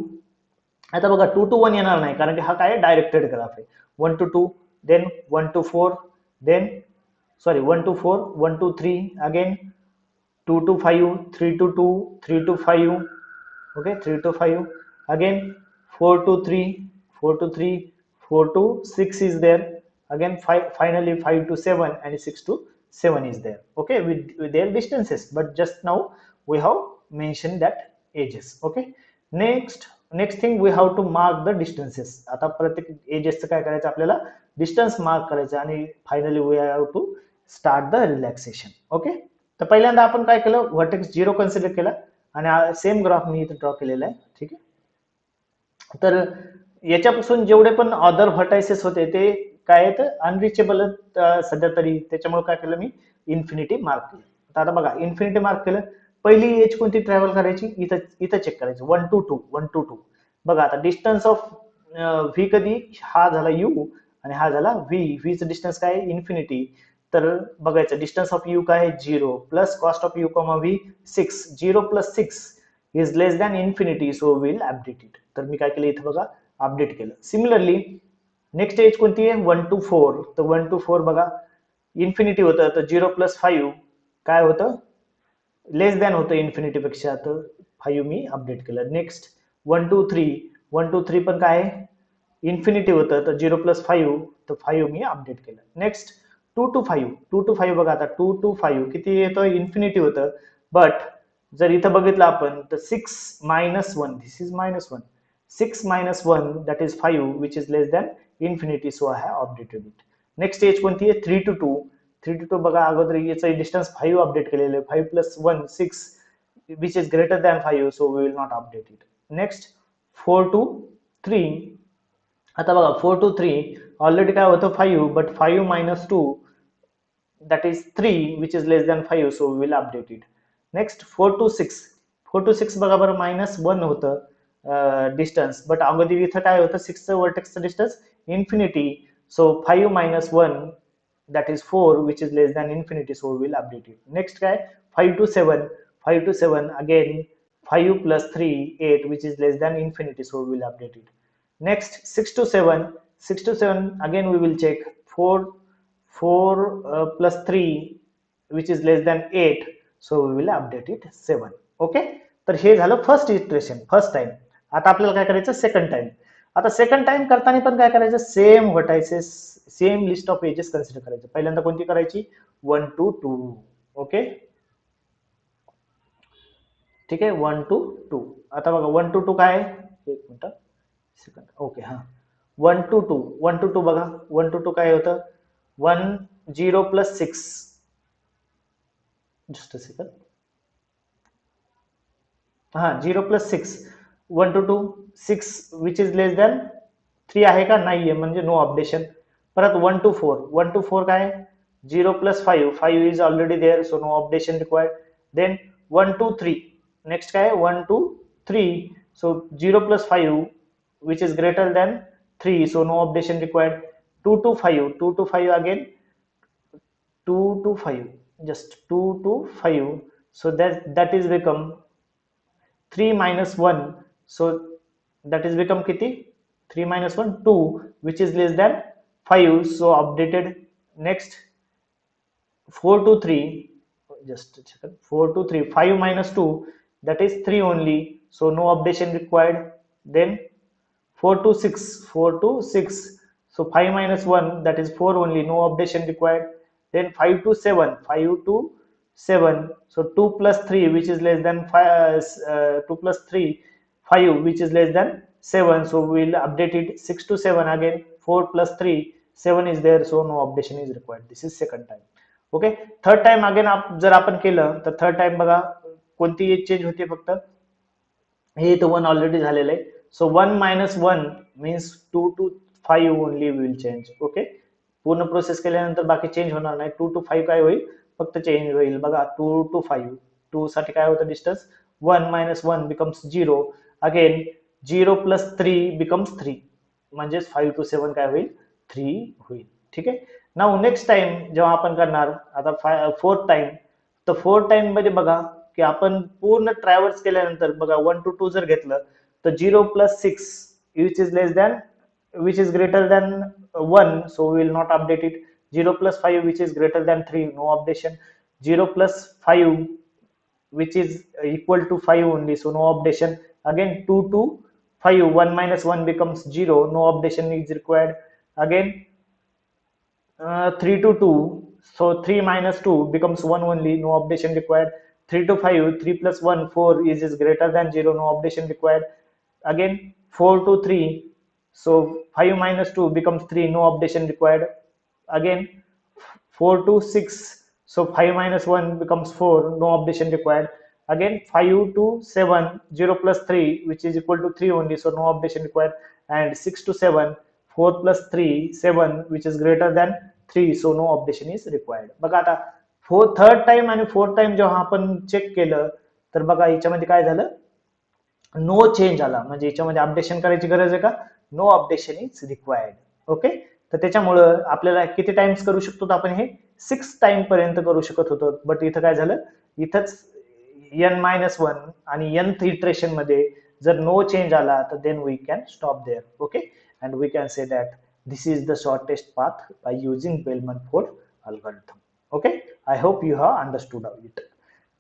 आता बघा 2 to 1 येणार नाही, कारण की हा काय डायरेक्टेड ग्राफ आहे. 1 to 2, then 1 to 4, then 1 to 4, 1 to 3, again 2 to 5, 3 to 2, 3 to 5, okay, 3 to 5, again 4 to 3, 4 to 3, 4 to 6 is there, again 5, finally 5 to 7, and 6 to 7 is there. Okay, with their distances, but just now we have mentioned that ages. Okay, next thing we have to mark the distances. आता प्रत्येक एजेसचं काय करायचं, आपल्याला डिस्टन्स मार्क करायचं आणि finally we have to start the relaxation. Okay, तर पहिल्यांदा आपण काय केलं, व्हर्टेक्स 0 कन्सिडर केला आणि सेम ग्राफ मी इथे ड्रॉ केलेला आहे. ठीक आहे, तर याच्यापासून जेवढे पण अदर व्हर्टायसेस होते ते काय आहेत, अनरिचेबल सध्या तरी, त्याच्यामुळे काय केलं मी, इन्फिनिटी मार्क केलं. तर आता बघा, इन्फिनिटी मार्क केलं, पहिली एज कोणती ट्रॅव्हल करायची, इथं इथं चेक करायचं, 1 to 2, 1 to 2. बघा आता डिस्टन्स ऑफ व्ही कधी, हा झाला यू आणि हा झाला व्ही, व्हीचं डिस्टन्स काय, इन्फिनिटी. तर बघायचं डिस्टन्स ऑफ यू काय, 0 plus cost of u comma V 6, 0 plus 6 is less than infinity, so will update it. तर मी काय केलं इथं बघा, अपडेट केलं. सिमिलरली नेक्स्ट एज कोणती आहे, 1 to 4. तर 1 to 4 बघा, इन्फिनिटी होतं, तर 0 प्लस 5 काय होतं, लेस दॅन होतं इन्फिनिटी पेक्षा, तर 5 मी अपडेट केलं. नेक्स्ट 1 to 3, 1 to 3 पण काय, इन्फिनिटी होतं, तर 0 प्लस 5, तर 5 मी अपडेट केलं. नेक्स्ट 2 to 5, 2 to 5 बघा, आता 2 to 5 किती येतं, इन्फिनिटी होतं, बट जर इथं बघितलं आपण तर 6 minus 1, this is -1, 6 minus 1 that is 5, which is less than infinity, so I have updated it. Next edge कोणती आहे, 3 to 2, 3 to 2 बघा, अगोदर याचं डिस्टन्स 5 अपडेट केलेलं, 5 plus 1, 6, which is greater than 5, so we will not update it. Next 4 to 3, आता बघा 4 to 3 ऑलरेडी काय होतं, 5, but 5 minus 2 that is 3, which is less than 5, so we will update it. Next 4 to 6, 4 to 6 बघा बरं, -1 होतं डिस्टन्स, बट अगोदर इथं काय होतं, 6चं वर्टेक्सचं distance infinity, so 5 minus 1 that is 4, which is less than infinity, so we will update it. Next काय, 5 to 7, 5 to 7 again 5 plus 3, 8, which is less than infinity, so we will update it. Next 6 to 7, 6 to 7 again we will check, 4 plus 3, which is less than 8, so we will update it 7. Okay, तर हे झालं फर्स्ट इटरेशन, फर्स्ट टाइम. आता आपल्याला काय करायचं, सेकंड टाइम. आता सेकंड टाइम करताना पण काय करायचं, same vertices, same list of edges consider करायचं. पहिल्यांदा कोणती करायची, 1 to 2. ओके, ठीक आहे, 1 to 2. आता बघा 1 to 2 काय आहे, एक मिनिट, सेकंड, ओके, हा 1 to 2, 1 to 2 बघा, 1 to 2 काय होतं, 1, 0 plus 6, just a second, हा 0+6 1 to 2 6 which is less than 3 आहे का नाहीये म्हणजे नो अपडेशन. परत 1 to 4 1 to 4 काय 0+5 5 is already there so no updation required. Then 1 to 3 next काय 1 to 3 so 0+5 which is greater than 3 so no updation required. 2 to 5 2 to 5 again 2 to 5 just 2 to 5 so that is become 3 minus 1 so that is become kiti 3 minus 1 2 which is less than 5 so updated. Next 4 to 3 just a second 4 to 3 5 minus 2 that is 3 only so no updation required. Then 4 to 6 4 to 6 so 5 minus 1 that is 4 only no updation required. Then 5 to 7 5 to 7 so 2 plus 3 which is less than 5 2 plus 3 5 which is less than 7 so we'll update it. 6 to 7 again 4 plus 3 7 is there so no updation is required. This is second time. Okay third time again जर आपण केलं तर थर्ड टाइम बघा कोणती एज चेंज होते फक्त हे इथं 1 ऑलरेडी झालेलं आहे so 1 minus 1 means 2 to 5 only will change. Okay पूर्ण प्रोसेस केल्यानंतर बाकी चेंज होणार नाही. 2 to 5 काय होईल फक्त चेंज होईल बघा 2 to 5 2 साठी काय होतं distance 1 minus 1 becomes 0 again 0 plus 3 becomes 3 म्हणजेच 5 to 7 काय होईल 3 होईल. ठीक आहे नाउ नेक्स्ट टाइम जेव्हा आपण करणार आता फोर्थ टाइम तर फोर्थ टाइम मध्ये बघा की आपण पूर्ण ट्रॅव्हल्स केल्यानंतर बघा 1 to 2 जर घेतलं तर 0+6 which is less than which is greater than 1 so we will not update it. 0+5 which is greater than 3 no updation. 0+5 which is equal to 5 only so no updation. Again 2 to 5 1 minus 1 becomes 0 no updation is required. Again 3 to 2 so 3 minus 2 becomes 1 only no updation required. 3 to 5 3 plus 1 4 is greater than 0 no updation required. Again 4 to 3 so 5 minus 2 becomes 3 no updation required. Again 4 to 6 so 5 minus 1 becomes 4 no updation required. Again 5 to 7 0 plus 3 which is equal to 3 only so no updation required. And 6 to 7 4 plus 3 7 which is greater than 3 so no updation is required. बघा आता थर्ड टाइम आणि फोर्थ टाइम जेव्हा आपण चेक केलं तर बघा याच्यामध्ये काय झालं नो चेंज आला म्हणजे याच्यामध्ये अपडेशन करायची गरज आहे का no updation is required. Okay तर त्याच्यामुळं आपल्याला किती टाइम्स करू शकतो आपण हे 6 टाइम पर्यंत करू शकत होतो बट इथं काय झालं इथंच n-1 आणि nth इटरेशन मध्ये जर नो चेंज आला तर then we can stop there. Okay and we can say that this is the shortest path by using Bellman Ford algorithm. Okay I hope you have understood it.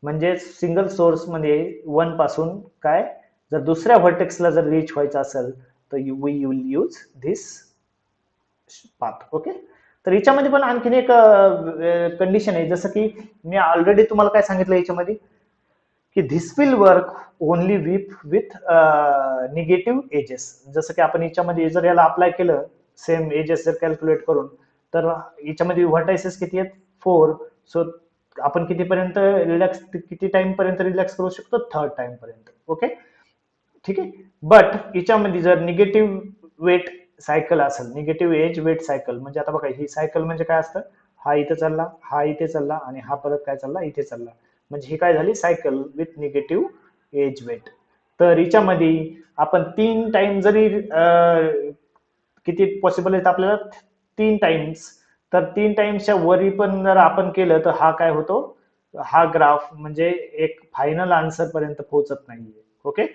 म्हणजे सिंगल सोर्स मध्ये 1 पासून काय जर दुसऱ्या व्हर्टेक्सला जर रीच व्हायचं असेल तर we will use this path. Okay तर याच्यामध्ये पण आणखीन एक कंडिशन आहे जसं की मी ऑलरेडी तुम्हाला काय सांगितलं याच्यामध्ये की this will work only with negative edges. जसं की आपण याच्यामध्ये जर याला अप्लाय केलं सेम एजेस जर कॅल्क्युलेट करून तर याच्यामध्ये व्हर्टायसेस किती आहेत 4 सो आपण कितीपर्यंत रिलॅक्स किती टाइम पर्यंत रिलॅक्स करू शकतो थर्ड टाइम पर्यंत. ओके ठीक आहे बट याच्यामध्ये जर निगेटिव्ह वेट सायकल असेल निगेटिव्ह एज वेट सायकल म्हणजे आता बघा ही सायकल म्हणजे काय असतं हा इथे चालला हा इथे चालला आणि हा परत काय चालला इथे चालला म्हणजे ही काय झाली cycle with negative edge weight. तर याच्यामध्ये आपण 3 टाइम जरी किती पॉसिबल आहेत आपल्याला 3 टाइम्स तर 3 टाइम्सच्या वरी पण जर आपण केलं तर हा काय होतो हा ग्राफ म्हणजे एक फायनल आन्सर पर्यंत पोहोचत नाहीये. ओके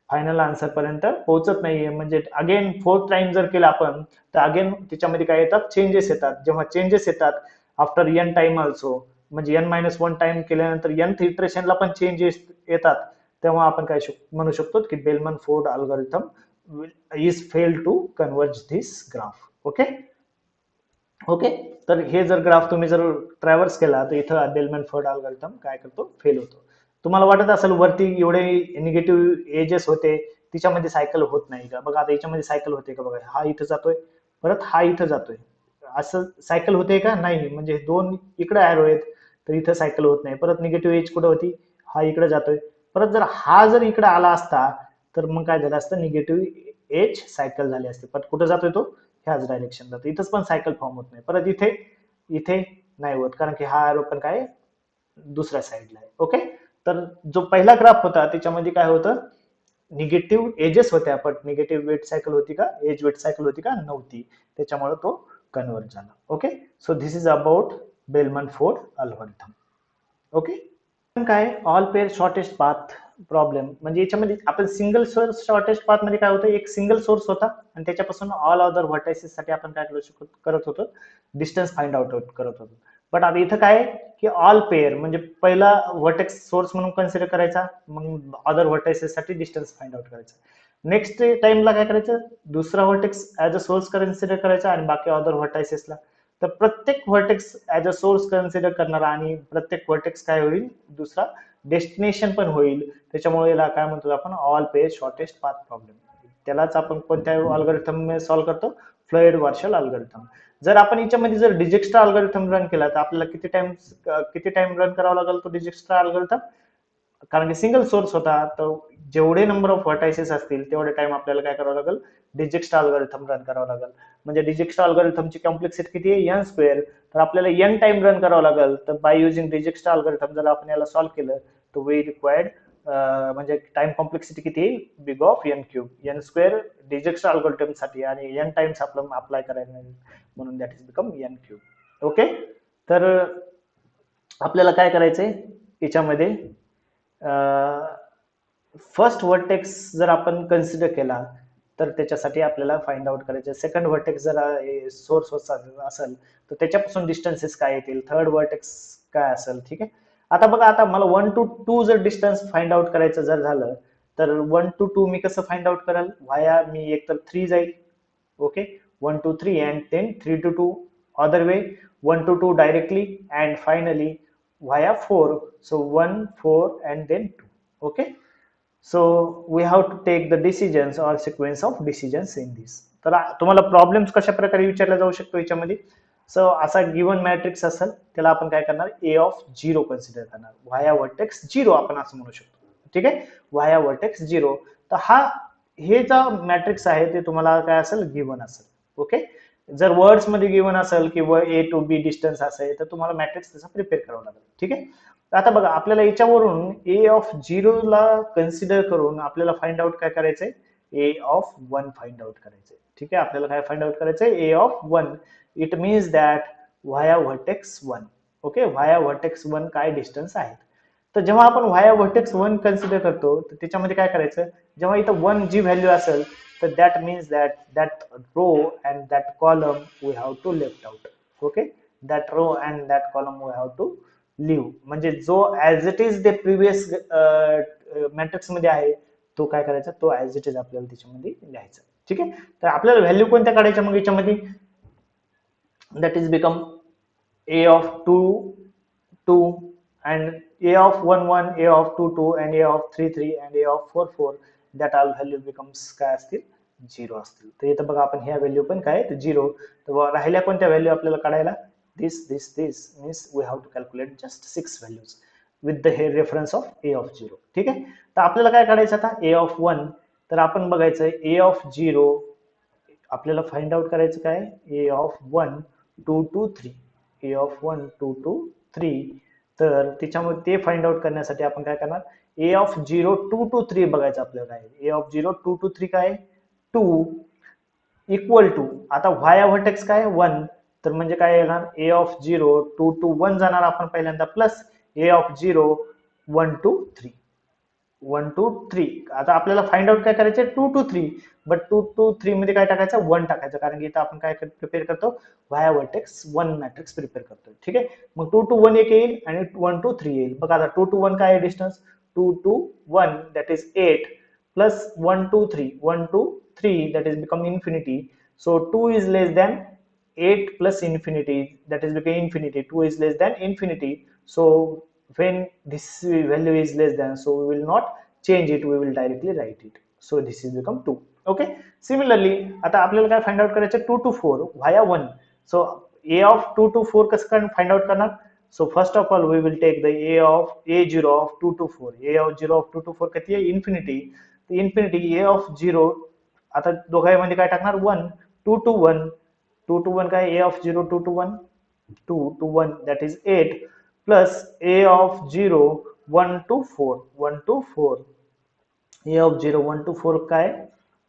फायनल आन्सर पर्यंत पोहोचत नाहीये म्हणजे अगेन फोर्थ टाइम जर केला आपण तर अगेन त्याच्यामध्ये काय येतात चेंजेस येतात. जेव्हा चेंजेस येतात आफ्टर n टाइम ऑल्सो म्हणजे n-1 टाइम केल्यानंतर nth इटरेशनला पण चेंजेस येतात तेव्हा आपण काय म्हणू शकतो की Bellman Ford algorithm is fail to converge this graph. Okay okay तर हे जर ग्राफ तुम्ही जर ट्रॅव्हर्स केला तर इथं बेलमन-फोर्ड अल्गोरिथम काय करतो फेल होतो. तुम्हाला वाटत असेल वरती एवढे निगेटिव्ह एजेस होते तिच्यामध्ये सायकल होत नाही का बघा आता याच्यामध्ये सायकल होते का बघा हा इथं जातोय परत हा इथं जातोय असं सायकल होते का नाही म्हणजे 2 इकडे ऍरो आहेत तर इथं सायकल होत नाही. परत निगेटिव्ह एज कुठे होती हा इकडे जातोय परत जर हा जर इकडे आला असता तर मग काय झालं असतं, निगेटिव्ह एज सायकल झाली असते. परत कुठं जातोय तो, ह्याच डायरेक्शनला. तर इथंच पण सायकल फॉर्म होत नाही. परत इथे इथे नाही होत, कारण की हा एरो पण काय दुसऱ्या साईडला आहे. ओके. तर जो पहिला ग्राफ होता त्याच्यामध्ये काय होतं, निगेटिव्ह एजेस होत्या, पण निगेटिव्ह वेट सायकल होती का, एज वेट सायकल होती का, नव्हती. त्याच्यामुळे तो कन्वर्ट झाला. Okay. So this is about Bellman Ford algorithm. Okay. काय all pair shortest path problem, म्हणजे याच्यामध्ये आपण सिंगल सोर्स शॉर्टेस्ट पाथ मध्ये काय होतं, एक सिंगल सोर्स होता आणि त्याच्यापासून ऑल अदर व्हर्टायसेस साठी आपण काय करत होतो, डिस्टन्स फाइंड आउट करत होतो. बट आता इथं काय की ऑल पेअर म्हणजे पहिला व्हर्टेक्स सोर्स म्हणून कन्सिडर करायचा, मग अदर व्हर्टायसेस साठी डिस्टन्स फाइंड आउट करायचा. नेक्स्ट टाइमला काय करायचं, दुसरा vertex as a source consider करायचा आणि बाकी अदर व्हर्टायसेसला. तर प्रत्येक vertex as a source consider करणारा आणि प्रत्येक व्हर्टेक्स काय होईल, दुसरा डेस्टिनेशन पण होईल. त्याच्यामुळे याला काय म्हणतो आपण, all pair shortest path problem. त्यालाच आपण कोणत्या अल्गोरिथम सॉल्व्ह करतो, फ्लोएड वार्शल अल्गोरिथम. जर आपण याच्यामध्ये जर डिजिक्स्ट्रा अल्गोरिथम रन केला तर आपल्याला किती टाइम रन करावा लागेल तो डिजिक्स्ट्रा अल्गोरिथम, कारण की सिंगल सोर्स होता. तर जेवढे नंबर ऑफ व्हर्टायसेस असतील तेवढे टाइम आपल्याला काय करावं लागेल, डिजिक्स्ट्रा अल्गोरिथम रन करावं लागेल. म्हणजे डिजिक्स्ट्रा अल्गोरिथमची कॉम्प्लेक्सिटी किती आहे, एन स्क्वेअर. तर आपल्याला एन टाइम रन करावं लागेल. तर बाय युजिंग डिजिक्स्ट्रा अल्गोरिथम जर आपण याला सॉल्व्ह केलं तर वी रिक्वायर्ड म्हणजे टाइम कॉम्प्लेक्सिटी किती येईल, big of N cube, N square Dijkstra algorithm साठी, आणि एन टाइम्स आपलं अप्लाय करायला, म्हणून that is become N cube. Okay. तर आपल्याला काय करायचंय याच्यामध्ये, फर्स्ट व्हर्टेक्स जर आपण कन्सिडर केला तर त्याच्यासाठी आपल्याला फाइंड आउट करायचे. सेकंड व्हर्टेक्स जर सोर्स असेल तर त्याच्यापासून डिस्टन्सेस काय येतील, थर्ड व्हर्टेक्स काय असेल. ठीक आहे. आता बघा, आता मला 1 to 2 जर डिस्टन्स फाइंड आउट करायचं जर झालं तर 1 to 2 मी कसं फाइंड आउट कराल, व्हाया मी एक तर 3 जाईल. Okay. 1 to 3 and then 3 to 2 other way, 1 to 2 directly, and finally via 4. So 1 4 and then 2. Okay. So we have to take the decisions or sequence of decisions in this. तर तुम्हाला प्रॉब्लेम्स कशा प्रकारे विचारला जाऊ शकतो याच्यामध्ये. सो असा गिवन मॅट्रिक्स असेल त्याला आपण काय करणार, ए ऑफ 0 कन्सिडर करणार, व्हाया व्हर्टेक्स 0 आपण असं म्हणू शकतो. ठीक आहे. Via vertex 0. तर हे जो मॅट्रिक्स आहे ते तुम्हाला काय असेल, गिवन असेल. ओके. जर वर्ड्स मध्ये गिवन असेल किंवा ए टू बी डिस्टन्स असेल तर तुम्हाला मॅट्रिक्स तसा प्रिपेअर करावा लागेल. ठीक आहे. आता बघा, आपल्याला याच्यावरून ए ऑफ 0 ला कन्सिडर करून आपल्याला फाइंड आउट काय करायचंय, ए ऑफ 1 फाइंड आउट करायचंय. ठीक आहे. आपल्याला काय फाइंड आउट करायचंय, A of 1. It means that via vertex 1. Okay. Via vertex 1 काय डिस्टन्स आहेत. तर जेव्हा आपण व्हाया व्हर्टेक्स 1 कन्सिडर करतो तर त्याच्यामध्ये काय करायचं, जेव्हा इथं 1 जी व्हॅल्यू असेल तर that means that row and that column we have to left out. Okay. That row and that column we have to leave. म्हणजे जो ऍज इट इज ते प्रिव्हियस मॅट्रिक्स मध्ये आहे तो काय करायचा, तो ऍज इट इज आपल्याला त्याच्यामध्ये लिहायचा. ठीक आहे. तर आपल्याला व्हॅल्यू कोणत्या काढायच्या मग याच्यामध्ये, that is become a of 2 2 and a of 1 1, a of 2 2 and a of 3 3 and a of 4 4, that all value becomes काय असतील, 0 असतील. तर इथं बघा आपण ह्या व्हॅल्यू पण काय 0. तर राहिल्या कोणत्या व्हॅल्यू आपल्याला काढायला, this means we have to calculate just 6 values with the reference of a of 0. ठीक आहे. तर आपल्याला काय काढायचं आता, a of 1. तर आपण बघायचं a of 0 आपल्याला फाइंड आउट करायचं काय, a of 1 2 2 3, a of 1 2 2 3. तर त्याच्यामुळे ते फाइंड आउट करण्यासाठी आपण काय करणार, ए ऑफ 0 2 to 3 बघायचं आपल्याला काय, ए ऑफ 0 2 to 3 काय 2 इक्वल टू, आता व्हाया व्हर्टेक्स काय 1. तर म्हणजे काय येणार, ए ऑफ 0 2 to 1 जाणार आपण पहिल्यांदा, plus A of 0 1 to 3 1 to 3. आता आपल्याला फाइंड आउट काय करायचं 2 to 3, बट 2 to 3 मध्ये काय टाकायचं 1 टाकायचं, कारण की इथं आपण काय प्रिपेअर करतो, व्हाया व्हर्टेक्स 1 मॅट्रिक्स प्रिपेअर करतो. ठीक आहे. मग 2 to 1 एक येईल आणि 1 to 3 येईल. बघा आता 2 to 1 काय आहे distance, 2 to 1 that is 8 plus 1 to 3 1 to 3 that is become infinity. So 2 is less than 8 plus infinity, that is become infinity. 2 is less than infinity. So when this value is less than, so we will not change it, we will directly write it. So this is become 2. Okay. Similarly आता आपल्याला काय फाइंड आउट करायचं 2 to 4 via 1. So a of 2 to 4 कसं फाइंड आउट करणार, So first of all, we will take the a0 of 2 to 4. A of 0 of 2 to 4 किती आहे? इन्फिनिटी. तर इन्फिनिटी a of 0 आता दोघांमध्ये काय टाकणार? 1. 2 to 1. 2 to 1 काय? a of 0 2 to 1. 2 to 1 that is 8 plus a of 0 1 to 4. 1 to 4. A of 0 1 to 4 काय?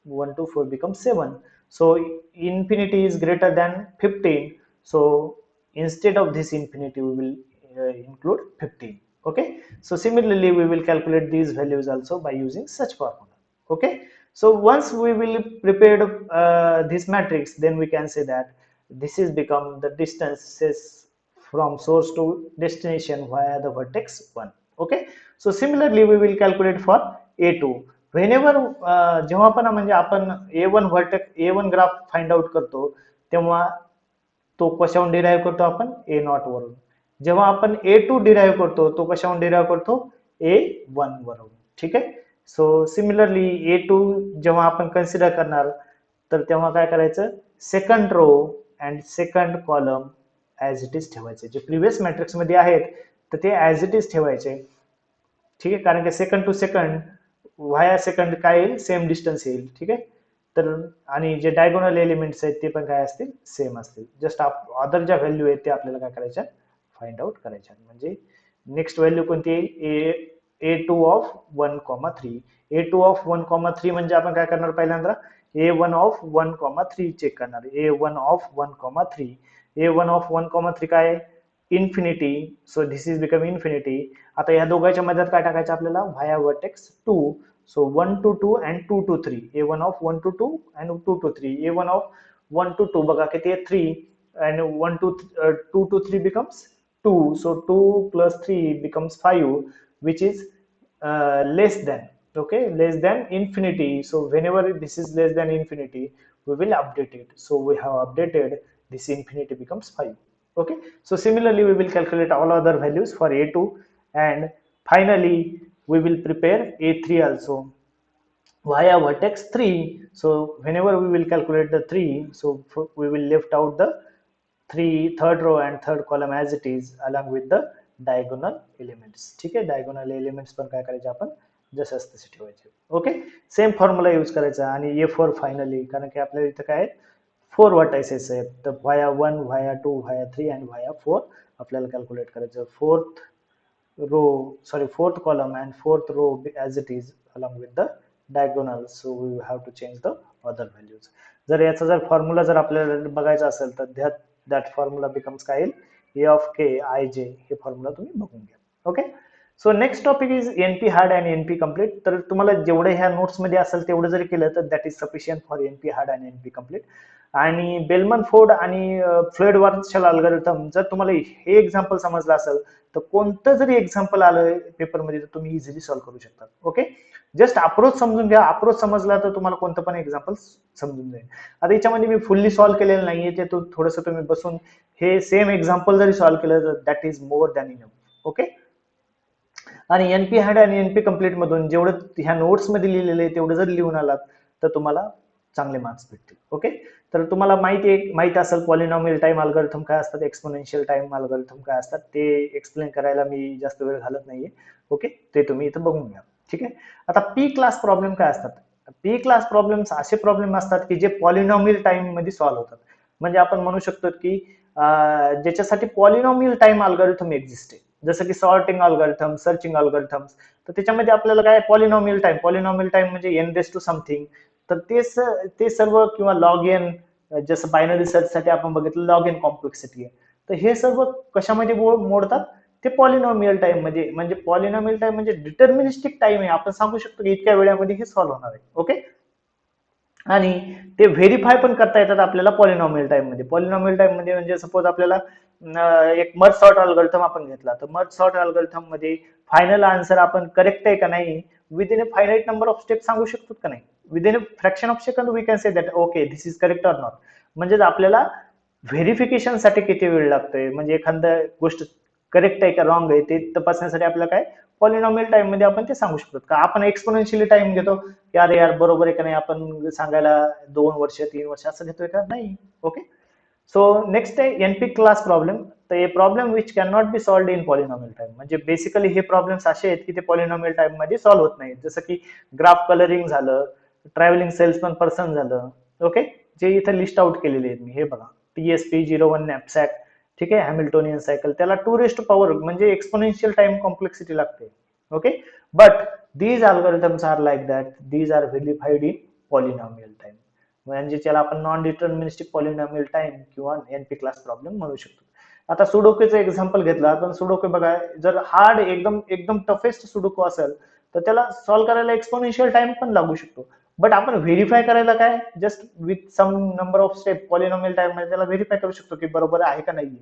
1 to 4 becomes 7. So infinity is greater than 15. So instead of this infinity we will include 15. Okay, so similarly we will calculate these values also by using such formula. Okay, so once we will prepare this matrix, then we can say that this is become the distances from source to destination via the vertex 1. Okay, so similarly we will calculate for a2. whenever जेव्हा पण म्हणजे आपण a1 vertex a1 graph find out करतो तेव्हा तो कशावरून डिराइव्ह करतो आपण? ए नॉट वरून. जेव्हा आपण a2 डिराइव्ह करतो तो कशावरून डिराइव्ह करतो? a1 वरून. ठीक आहे. सो सिमिलरली a2 जेव्हा आपण कन्सिडर करणार तर तेव्हा काय करायचं? Second row and second column as it is ठेवायचे. जे प्रिव्हियस मॅट्रिक्स मध्ये आहेत तर ते ऍज इट इज ठेवायचे. ठीक आहे, कारण की second to second via second काय येईल? सेम डिस्टन्स येईल. ठीक आहे. तर आणि जे डायगोनल एलिमेंट्स आहेत ते पण काय असतील? सेम असतील. जस्ट अदर ज्या व्हॅल्यू आहेत ते आपल्याला काय करायच्या? फाइंड आउट करायच्या. म्हणजे नेक्स्ट व्हॅल्यू कोणती येईल? a2 of 1,3. a2 ऑफ 1,3 म्हणजे आपण काय करणार? पहिल्यांदा a1 ऑफ 1,3 चेक करणार. a1 of 1,3. a1 ऑफ 1,3 काय? Infinity. So this is become infinity. आता या दोघांच्या मध्यात काय टाकायचं आपल्याला? Via vertex 2. So 1 to 2 and 2 to 3. A1 of 1 to 2 and 2 to 3. A1 of 1 to 2 बघा किती आहे? 3 and 1 to 2 to 3 becomes 2. So 2 plus 3 becomes 5, which is less than, okay, less than infinity. So whenever this is less than infinity, we will update it. So we have updated this infinity becomes 5. Okay, so similarly we will calculate all other values for a2 and finally we will prepare a3 also via vertex 3. So whenever we will calculate the 3, so we will left out the third row and third column as it is along with the diagonal elements. ठीक आहे, diagonal elements पण काय करायचे आपण? जसं तसे ठेवायचे. ओके, सेम फॉर्म्युला यूज करायचा. आणि a4 फायनली, कारण की आपल्याला इथं काय 4 वर्टायसेस आहेत, तर व्हाया 1 व्हाया 2 व्हाया 3 आणि व्हाया 4 आपल्याला कॅल्क्युलेट करायचं. fourth column and fourth row as it is along with the diagonals. So we have to change the other values. जर याचा जर फॉर्म्युला जर आपल्याला बघायचा असेल तर that formula becomes काय येईल? a of k ij हे फॉर्म्युला तुम्ही बघून घ्या. Okay, so next topic is NP hard आणि एनपी कम्प्लीट. तर तुम्हाला जेवढे ह्या नोट्स मध्ये असेल तेवढं जरी केलं तर that is sufficient for NP hard आणि एनपी कम्प्लीट. आणि बेलमन फोर्ड आणि फ्लोइड वार्शल अल्गोरिथम जर तुम्हाला हे एक्झाम्पल समजलं असेल तर कोणतं जरी एक्झाम्पल आलं पेपरमध्ये तर तुम्ही इझिली सॉल्व्ह करू शकता. ओके, जस्ट अप्रोच समजून घ्या. अप्रोच समजला तर तुम्हाला कोणतं पण एक्झाम्पल समजून जाईल. आता याच्यामध्ये मी फुल्ली सॉल्व्ह केलेलं नाहीये, ते थोडंसं तुम्ही बसून हे सेम एक्झाम्पल जरी सॉल्व्ह केलं तर that is more than enough. Okay, आणि एनपी हार्ड आणि एनपी कम्प्लीट मधून जेवढं ह्या नोट्स मध्ये लिहिलेलं आहे तेवढं जर लिहून आलात तर तुम्हाला चांगले मार्क्स भेटतील. ओके, तर तुम्हाला माहित असेल पॉलिनॉमियल टाइम अल्गोरिथम काय असतात, एक्सपोनेन्शियल टाइम अल्गोरिथम काय असतात, ते एक्सप्लेन करायला मी जास्त वेळ घालत नाहीये. ओके, ते तुम्ही इथं बघून घ्या. ठीक आहे. आता पी क्लास प्रॉब्लेम काय असतात? पी क्लास प्रॉब्लेम्स असे प्रॉब्लेम असतात की जे पॉलिनॉमियल टाइम मध्ये सॉल्व्ह होतात. म्हणजे आपण म्हणू शकतो की ज्याच्यासाठी पॉलिनॉमियल टाइम अल्गोरिथम एक्झिस्ट आहे, जसं की सॉर्टिंग अल्गोरिथम, सर्चिंग अल्गोरिथम. तर त्याच्यामध्ये आपल्याला काय पॉलिनॉमियल टाइम म्हणजे एन रेस टू समथिंग. तर ते सर्व किंवा लॉग एन, जसं बायनरी सर्च साठी आपण बघितलं लॉग एन कॉम्प्लेक्सिटी आहे. तर हे सर्व कशामध्ये मोडतात? ते पॉलिनॉमियल टाइम मध्ये. म्हणजे पॉलिनॉमियल टाइम म्हणजे डिटर्मिनिस्टिक टाइम आहे. आपण सांगू शकतो की इतक्या वेळामध्ये हे सॉल्व्ह होणार आहे. ओके, आणि ते व्हेरीफाय पण करता येतात आपल्याला पॉलिनॉमियल टाइम मध्ये. पॉलिनॉमियल टाइम मध्ये म्हणजे सपोज आपल्याला एक मर्ज सॉर्ट अल्गोरिथम आपण घेतला तर मर्ज सॉर्ट अल्गोरिथम मध्ये फायनल आन्सर आपण करेक्ट आहे का नाही within a finite number of step सांगू शकतो का नाही? Within a fraction of second we can say that okay this is correct or not. म्हणजे आपल्याला व्हेरिफिकेशन साठी किती वेळ लागतोय, म्हणजे एखादा गोष्ट करेक्ट आहे का रॉंग आहे ते तपासण्यासाठी आपल्याला काय पॉलिनॉमियल टाइम मध्ये आपण ते सांगू शकतो. का आपण एक्सपोनेन्शियली टाइम घेतो की अरे यार बरोबर आहे का नाही आपण सांगायला 2 वर्ष 3 वर्ष असं घेतोय का? नाही. ओके, सो नेक्स्ट आहे एनपी क्लास प्रॉब्लेम. तर हे problem which can not be solved in polynomial time. म्हणजे बेसिकली हे प्रॉब्लेम्स असे आहेत की ते पॉलिनॉमियल टाइम मध्ये सॉल्व्ह होत नाहीत. जसं की ग्राफ कलरिंग झालं, ट्रॅव्हलिंग सेल्समन पर्सन झालं. ओके, जे इथे लिस्ट आउट केलेले आहेत मी. हे बघा, TSP01 नॅपसॅक, ठीक आहे, हॅमिल्टोनियन सायकल, त्याला 2 म्हणजे एक्सपोनेन्शियल टाइम कॉम्प्लेक्सिटी लागते. Okay, but these algorithms are like that, these are verified in polynomial time. म्हणजे ज्याला आपण नॉन डिटर्मिनिस्टिक पॉलिनॉमियल टाइम किंवा एनपी क्लास प्रॉब्लेम म्हणू शकतो. आता सुडोकूचं एक्झाम्पल घेतला आपण. सुडोकू बघा, जर हार्ड एकदम एकदम टफेस्ट सुडोकू असेल तर त्याला सॉल्व्ह करायला एक्सपोनेन्शियल टाइम पण लागू शकतो. बट आपण व्हेरीफाय करायला काय, just with some number of step polynomial time मध्ये त्याला व्हेरीफाय करू शकतो की बरोबर आहे का नाही.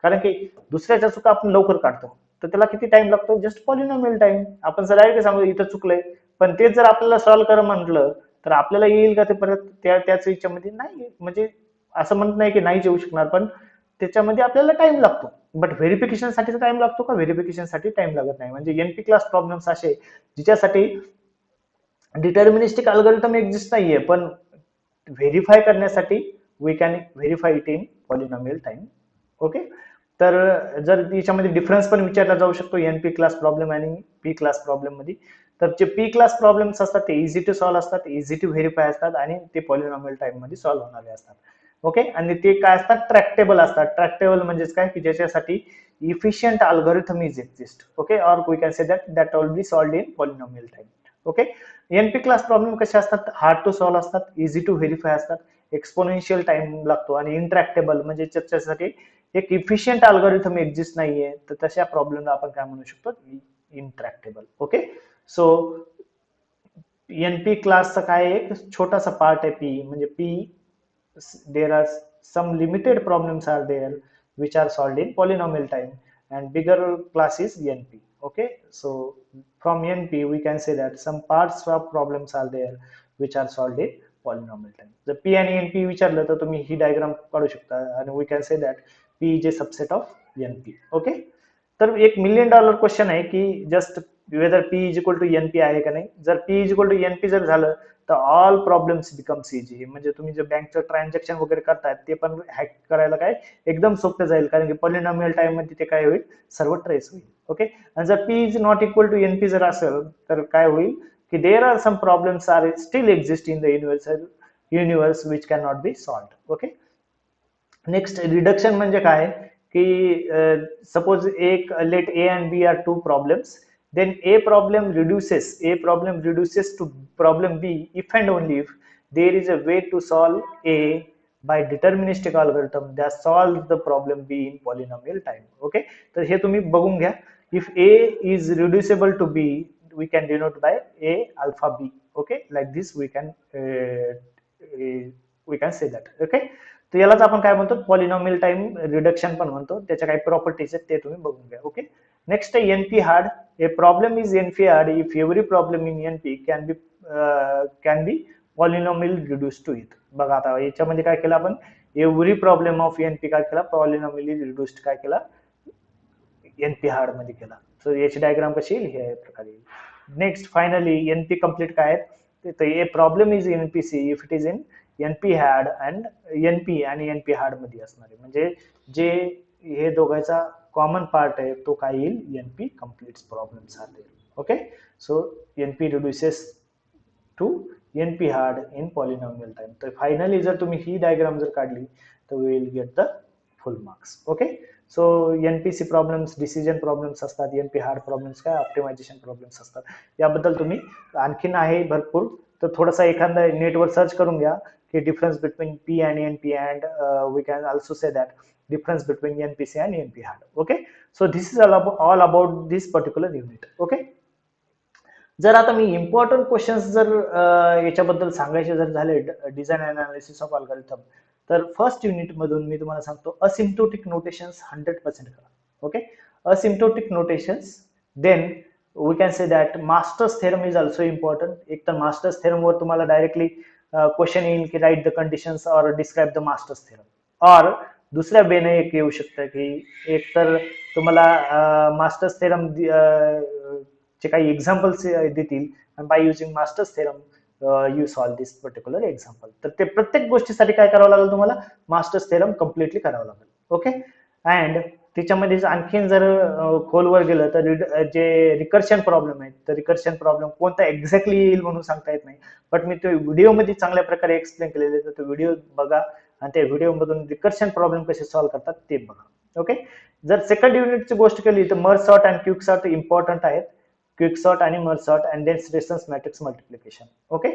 कारण की दुसऱ्याच्या चुका आपण लवकर काढतो, तर त्याला किती टाइम लागतो, जस्ट पॉलिनॉमियल टाइम. आपण जर डायरेक्ट सांगू इथं चुकलंय, पण तेच जर आपल्याला सॉल्व्ह करा म्हटलं तर आपल्याला येईल का ते परत त्याच याच्यामध्ये नाही. म्हणजे असं म्हणत नाही की नाहीच येऊ शकणार, पण त्याच्यामध्ये आपल्याला टाइम लागतो. बट व्हेरिफिकेशन साठी टाइम लागतो का, व्हेरिफिकेशन साठी टाइम लागत नाही. म्हणजे एनपी क्लास प्रॉब्लेम्स असे जिच्यासाठी डिटर्मिनिस्टिक अल्गोरिदम एक्झिस्ट नाहीये, पण व्हेरीफाय करण्यासाठी we can verify it in polynomial time. Okay, तर जर याच्यामध्ये डिफरन्स पण विचारला जाऊ शकतो एनपी क्लास प्रॉब्लेम आणि पी क्लास प्रॉब्लेम मध्ये. तर जे पी क्लास प्रॉब्लेम्स असतात ते इझी टू सॉल्व्ह असतात, इझी टू व्हेरीफाय असतात आणि ते पॉलिनॉमियल टाइम मध्ये सॉल्व्ह होणारे असतात. ओके, आणि ते काय असतात, ट्रॅक्टेबल असतात. ट्रॅक्टेबल म्हणजेच काय की ज्याच्यासाठी efficient algorithm is exist. Okay, or we can say that that will be solved in polynomial time. Okay, NP class problem कसे असतात, हार्ड टू सॉल्व्ह असतात, इझी टू व्हेरीफाय असतात, एक्सपोनेन्शियल टाइम लागतो आणि इंट्रॅक्टेबल म्हणजे त्याच्यासाठी एक इफिशियंट अल्गोरिथम एक्झिस्ट नाहीये. तर तशा प्रॉब्लेमला आपण काय म्हणू शकतो, इंट्रॅक्टेबल. ओके, सो एनपी क्लासचा काय एक छोटासा पार्ट आहे पी. म्हणजे P there are some limited problems are there which are solved in polynomial time, and bigger class is NP. Okay, so from NP we can say that some parts of problems are there which are solved in polynomial time. The P आणि NP विचारलं तर तुम्ही ही डायग्राम काढू शकता आणि we can say that P is a subset of NP. Okay, तर एक $1,000,000 क्वेश्चन आहे की just whether P is equal to NP आहे का नाही. जर P is equal to NP जर झालं तर ऑल प्रॉब्लेम्स बिकम्स इझी. म्हणजे तुम्ही जे बँकचं ट्रान्झॅक्शन वगैरे करताय ते पण हॅक करायला काय एकदम सोपं जाईल, कारण की पॉलिनॉमियल टाइम मध्ये ते काय होईल, सर्व ट्रेस होईल. ओके, आणि जर P is not equal to NP जर असेल तर काय होईल की there are some problems are still exist in the universe which can not be solved. Okay, next reduction म्हणजे काय की सपोज एक let A and B are two problems, then a problem reduces to problem b if and only if there is a way to solve a by deterministic algorithm that solves the problem b in polynomial time. Okay, तर हे तुम्ही बघून घ्या. If a is reducible to b, we can denote by a alpha b. Okay, like this we can say that. Okay, तर यालाच आपण काय म्हणतो, पॉलिनॉमियल टाइम रिडक्शन पण म्हणतो. त्याच्या काही प्रॉपर्टीज आहेत ते तुम्ही बघून घ्या. ओके, नेक्स्ट आहे NP hard. A problem is NP hard if every problem in NP can be polynomial reduced to it. बघा आता याच्यामध्ये काय केलं आपण, एव्हरी प्रॉब्लेम ऑफ एनपी काय केला, पॉलिनॉमियली रिड्यूस्ड काय केला, एनपी हार्ड मध्ये केला. सो याची डायग्राम कशी येईल, हे प्रकारे येईल. नेक्स्ट फायनली एनपी कम्प्लीट काय आहे, a problem is NPC if it is in NP hard and NP आणि एनपी हार्ड मध्ये असणार आहे. म्हणजे जे हे दोघांचा कॉमन पार्ट आहे तो काय येईल, NP completes problems are there. Okay, so NP reduces to NP hard in polynomial time. तर फायनली जर तुम्ही ही डायग्राम जर काढली तर we will get the full marks. Okay, so NPC problems decision problems असतात, एनपी हार्ड प्रॉब्लेम्स काय ऑप्टिमायझेशन प्रॉब्लेम्स असतात. याबद्दल तुम्ही आणखीन आहे भरपूर, तर थोडासा एखादा नेटवर सर्च करून घ्या की difference between P and NP, and we can also say that difference between NPC and NP hard. Okay, so this is all about this particular unit. Okay, जर आता मी इम्पॉर्टंट क्वेश्चन्स जर याच्याबद्दल सांगायचे जर झाले डिझाईन अनालिसिस ऑफ अल्गोरिथम, तर फर्स्ट युनिट मधून मी तुम्हाला सांगतो असिम्प्टोटिक नोटेशन्स 100% करा. Okay, asymptotic notations, then we can say that masters theorem is also important. एक तर मास्टर्स थेरम वर तुम्हाला डायरेक्टली क्वेश्चन येईल की राईट द कंडिशन्स और डिस्क्राइब द मास्टर्स थेरम, और दुसऱ्या वेने एक येऊ शकतं की एक तर तुम्हाला मास्टर्स थेरम चे काही एक्झाम्पल्स देतील, आणि by using masters theorem you solve this particular example. तर ते प्रत्येक गोष्टीसाठी काय करावं लागेल तुम्हाला, मास्टर्स थेरम कम्प्लिटली करावं लागेल. ओके. अँड त्याच्यामध्ये आणखीन जर खोलवर गेलं तर जे रिकर्शन प्रॉब्लेम आहेत, तर रिकर्शन प्रॉब्लेम कोणता एक्झॅक्टली येईल म्हणून सांगता येत नाही, बट मी तो व्हिडिओमध्ये चांगल्या प्रकारे एक्सप्लेन केलेले, तर तो व्हिडिओ बघा आणि त्या व्हिडिओमधून रिकर्शन प्रॉब्लेम कसे सॉल्व्ह करतात ते बघा. ओके. जर सेकंड युनिटची गोष्ट केली तर मर्ज सॉर्ट आणि क्विक सॉर्ट इम्पॉर्टंट आहेत. क्विक सॉर्ट आणि merge sort and then rations matrix multiplication. Okay.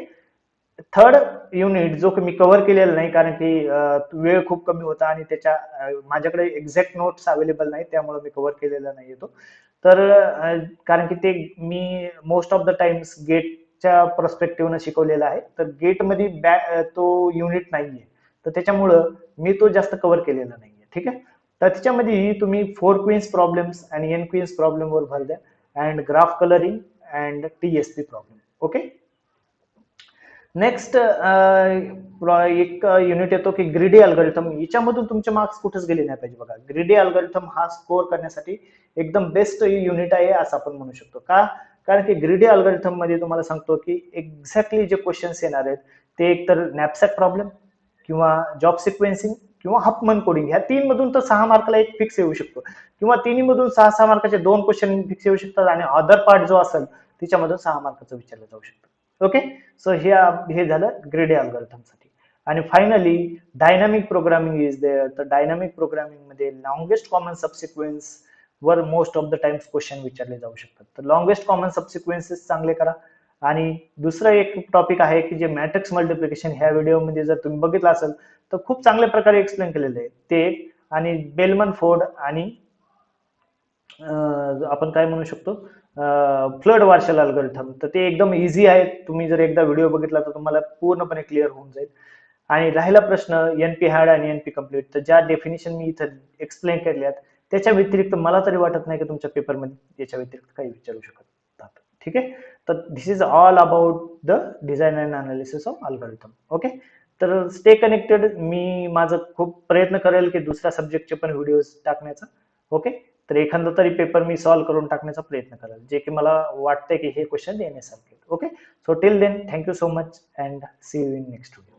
Third unit जो की मी कव्हर केलेला नाही, कारण की वेळ खूप कमी होता आणि त्याच्या माझ्याकडे एक्झॅक्ट नोट्स अवेलेबल नाही, त्यामुळे मी कव्हर केलेला नाही तो. तर कारण की ते मी मोस्ट ऑफ द टाइम्स गेटच्या पर्स्पेक्टिव्हनं शिकवलेला आहे, तर गेटमध्ये तो युनिट नाहीये, तर त्याच्यामुळं मी तो जास्त कव्हर केलेला नाहीये. ठीक आहे. तर त्याच्यामध्ये तुम्ही 4 क्वीन्स प्रॉब्लेम्स आणि एन क्वीन्स प्रॉब्लेम वर भर द्या, and graph colouring and TSP problem. Okay. Next एक युनिट येतो की ग्रीडी अल्गोरिथम. याच्यामधून तुमचे मार्क्स कुठेच गेले नाही पाहिजे. बघा, ग्रीडी अल्गोरिथम हा स्कोर करण्यासाठी एकदम बेस्ट युनिट आहे असं आपण म्हणू शकतो. का? कारण की ग्रीडी अल्गोरिथम मध्ये तुम्हाला सांगतो की एक्झॅक्टली जे क्वेश्चन्स येणार आहेत ते एकतर नॅपसॅक प्रॉब्लेम किंवा जॉब सिक्वेन्सिंग किंवा हफमन कोडिंग, ह्या 3 मधून तर 6 मार्काला एक फिक्स येऊ शकतो, किंवा तिन्ही मधून 6-6 मार्काचे 2 क्वेश्चन फिक्स येऊ शकतात आणि अदर पार्ट जो असेल त्याच्यामधून 6 मार्काचं विचारलं जाऊ शकतं. ओके. सो हे झालं ग्रेडी अल्गोरिथमसाठी. आणि finally dynamic programming is there. तर डायनामिक प्रोग्रामिंग मध्ये लॉंगेस्ट कॉमन सबसिक्वेन्स वर most of the times question विचारले जाऊ शकतात. तर लॉंगेस्ट कॉमन सबसिक्वेन्सेस चांगले करा. आणि दुसरं एक टॉपिक आहे की जे मॅट्रिक्स मल्टिप्लिकेशन, ह्या व्हिडिओमध्ये जर तुम्ही बघितलं असेल तर खूप चांगल्या प्रकारे एक्सप्लेन केलेलं आहे ते. आणि बेलमन फोर्ड आणि आपण काय म्हणू शकतो, फ्लड वार्शल अल्गोरिथम, तर ते एकदम इझी आहे. तुम्ही जर एकदा व्हिडिओ बघितला तर तुम्हाला पूर्णपणे क्लिअर होऊन जाईल. आणि राहिला प्रश्न एनपी हार्ड आणि एनपी कम्प्लीट, तर ज्या डेफिनेशन मी इथं एक्सप्लेन केल्यात त्याच्या व्यतिरिक्त मला तरी वाटत नाही की तुमच्या पेपरमध्ये याच्या व्यतिरिक्त काही विचारू शकतात. ठीक आहे. तर this is all about the design and analysis of algorithm. Okay. तर स्टे कनेक्टेड. मी माझं खूप प्रयत्न करेल की दुसऱ्या सब्जेक्टचे पण व्हिडिओ टाकण्याचा. ओके. तर एखादा तरी पेपर मी सॉल्व्ह करून टाकण्याचा प्रयत्न करेल, जे की मला वाटतंय की हे क्वेश्चन येण्यासारखे. Okay. So till then, thank you so much and see you in next video.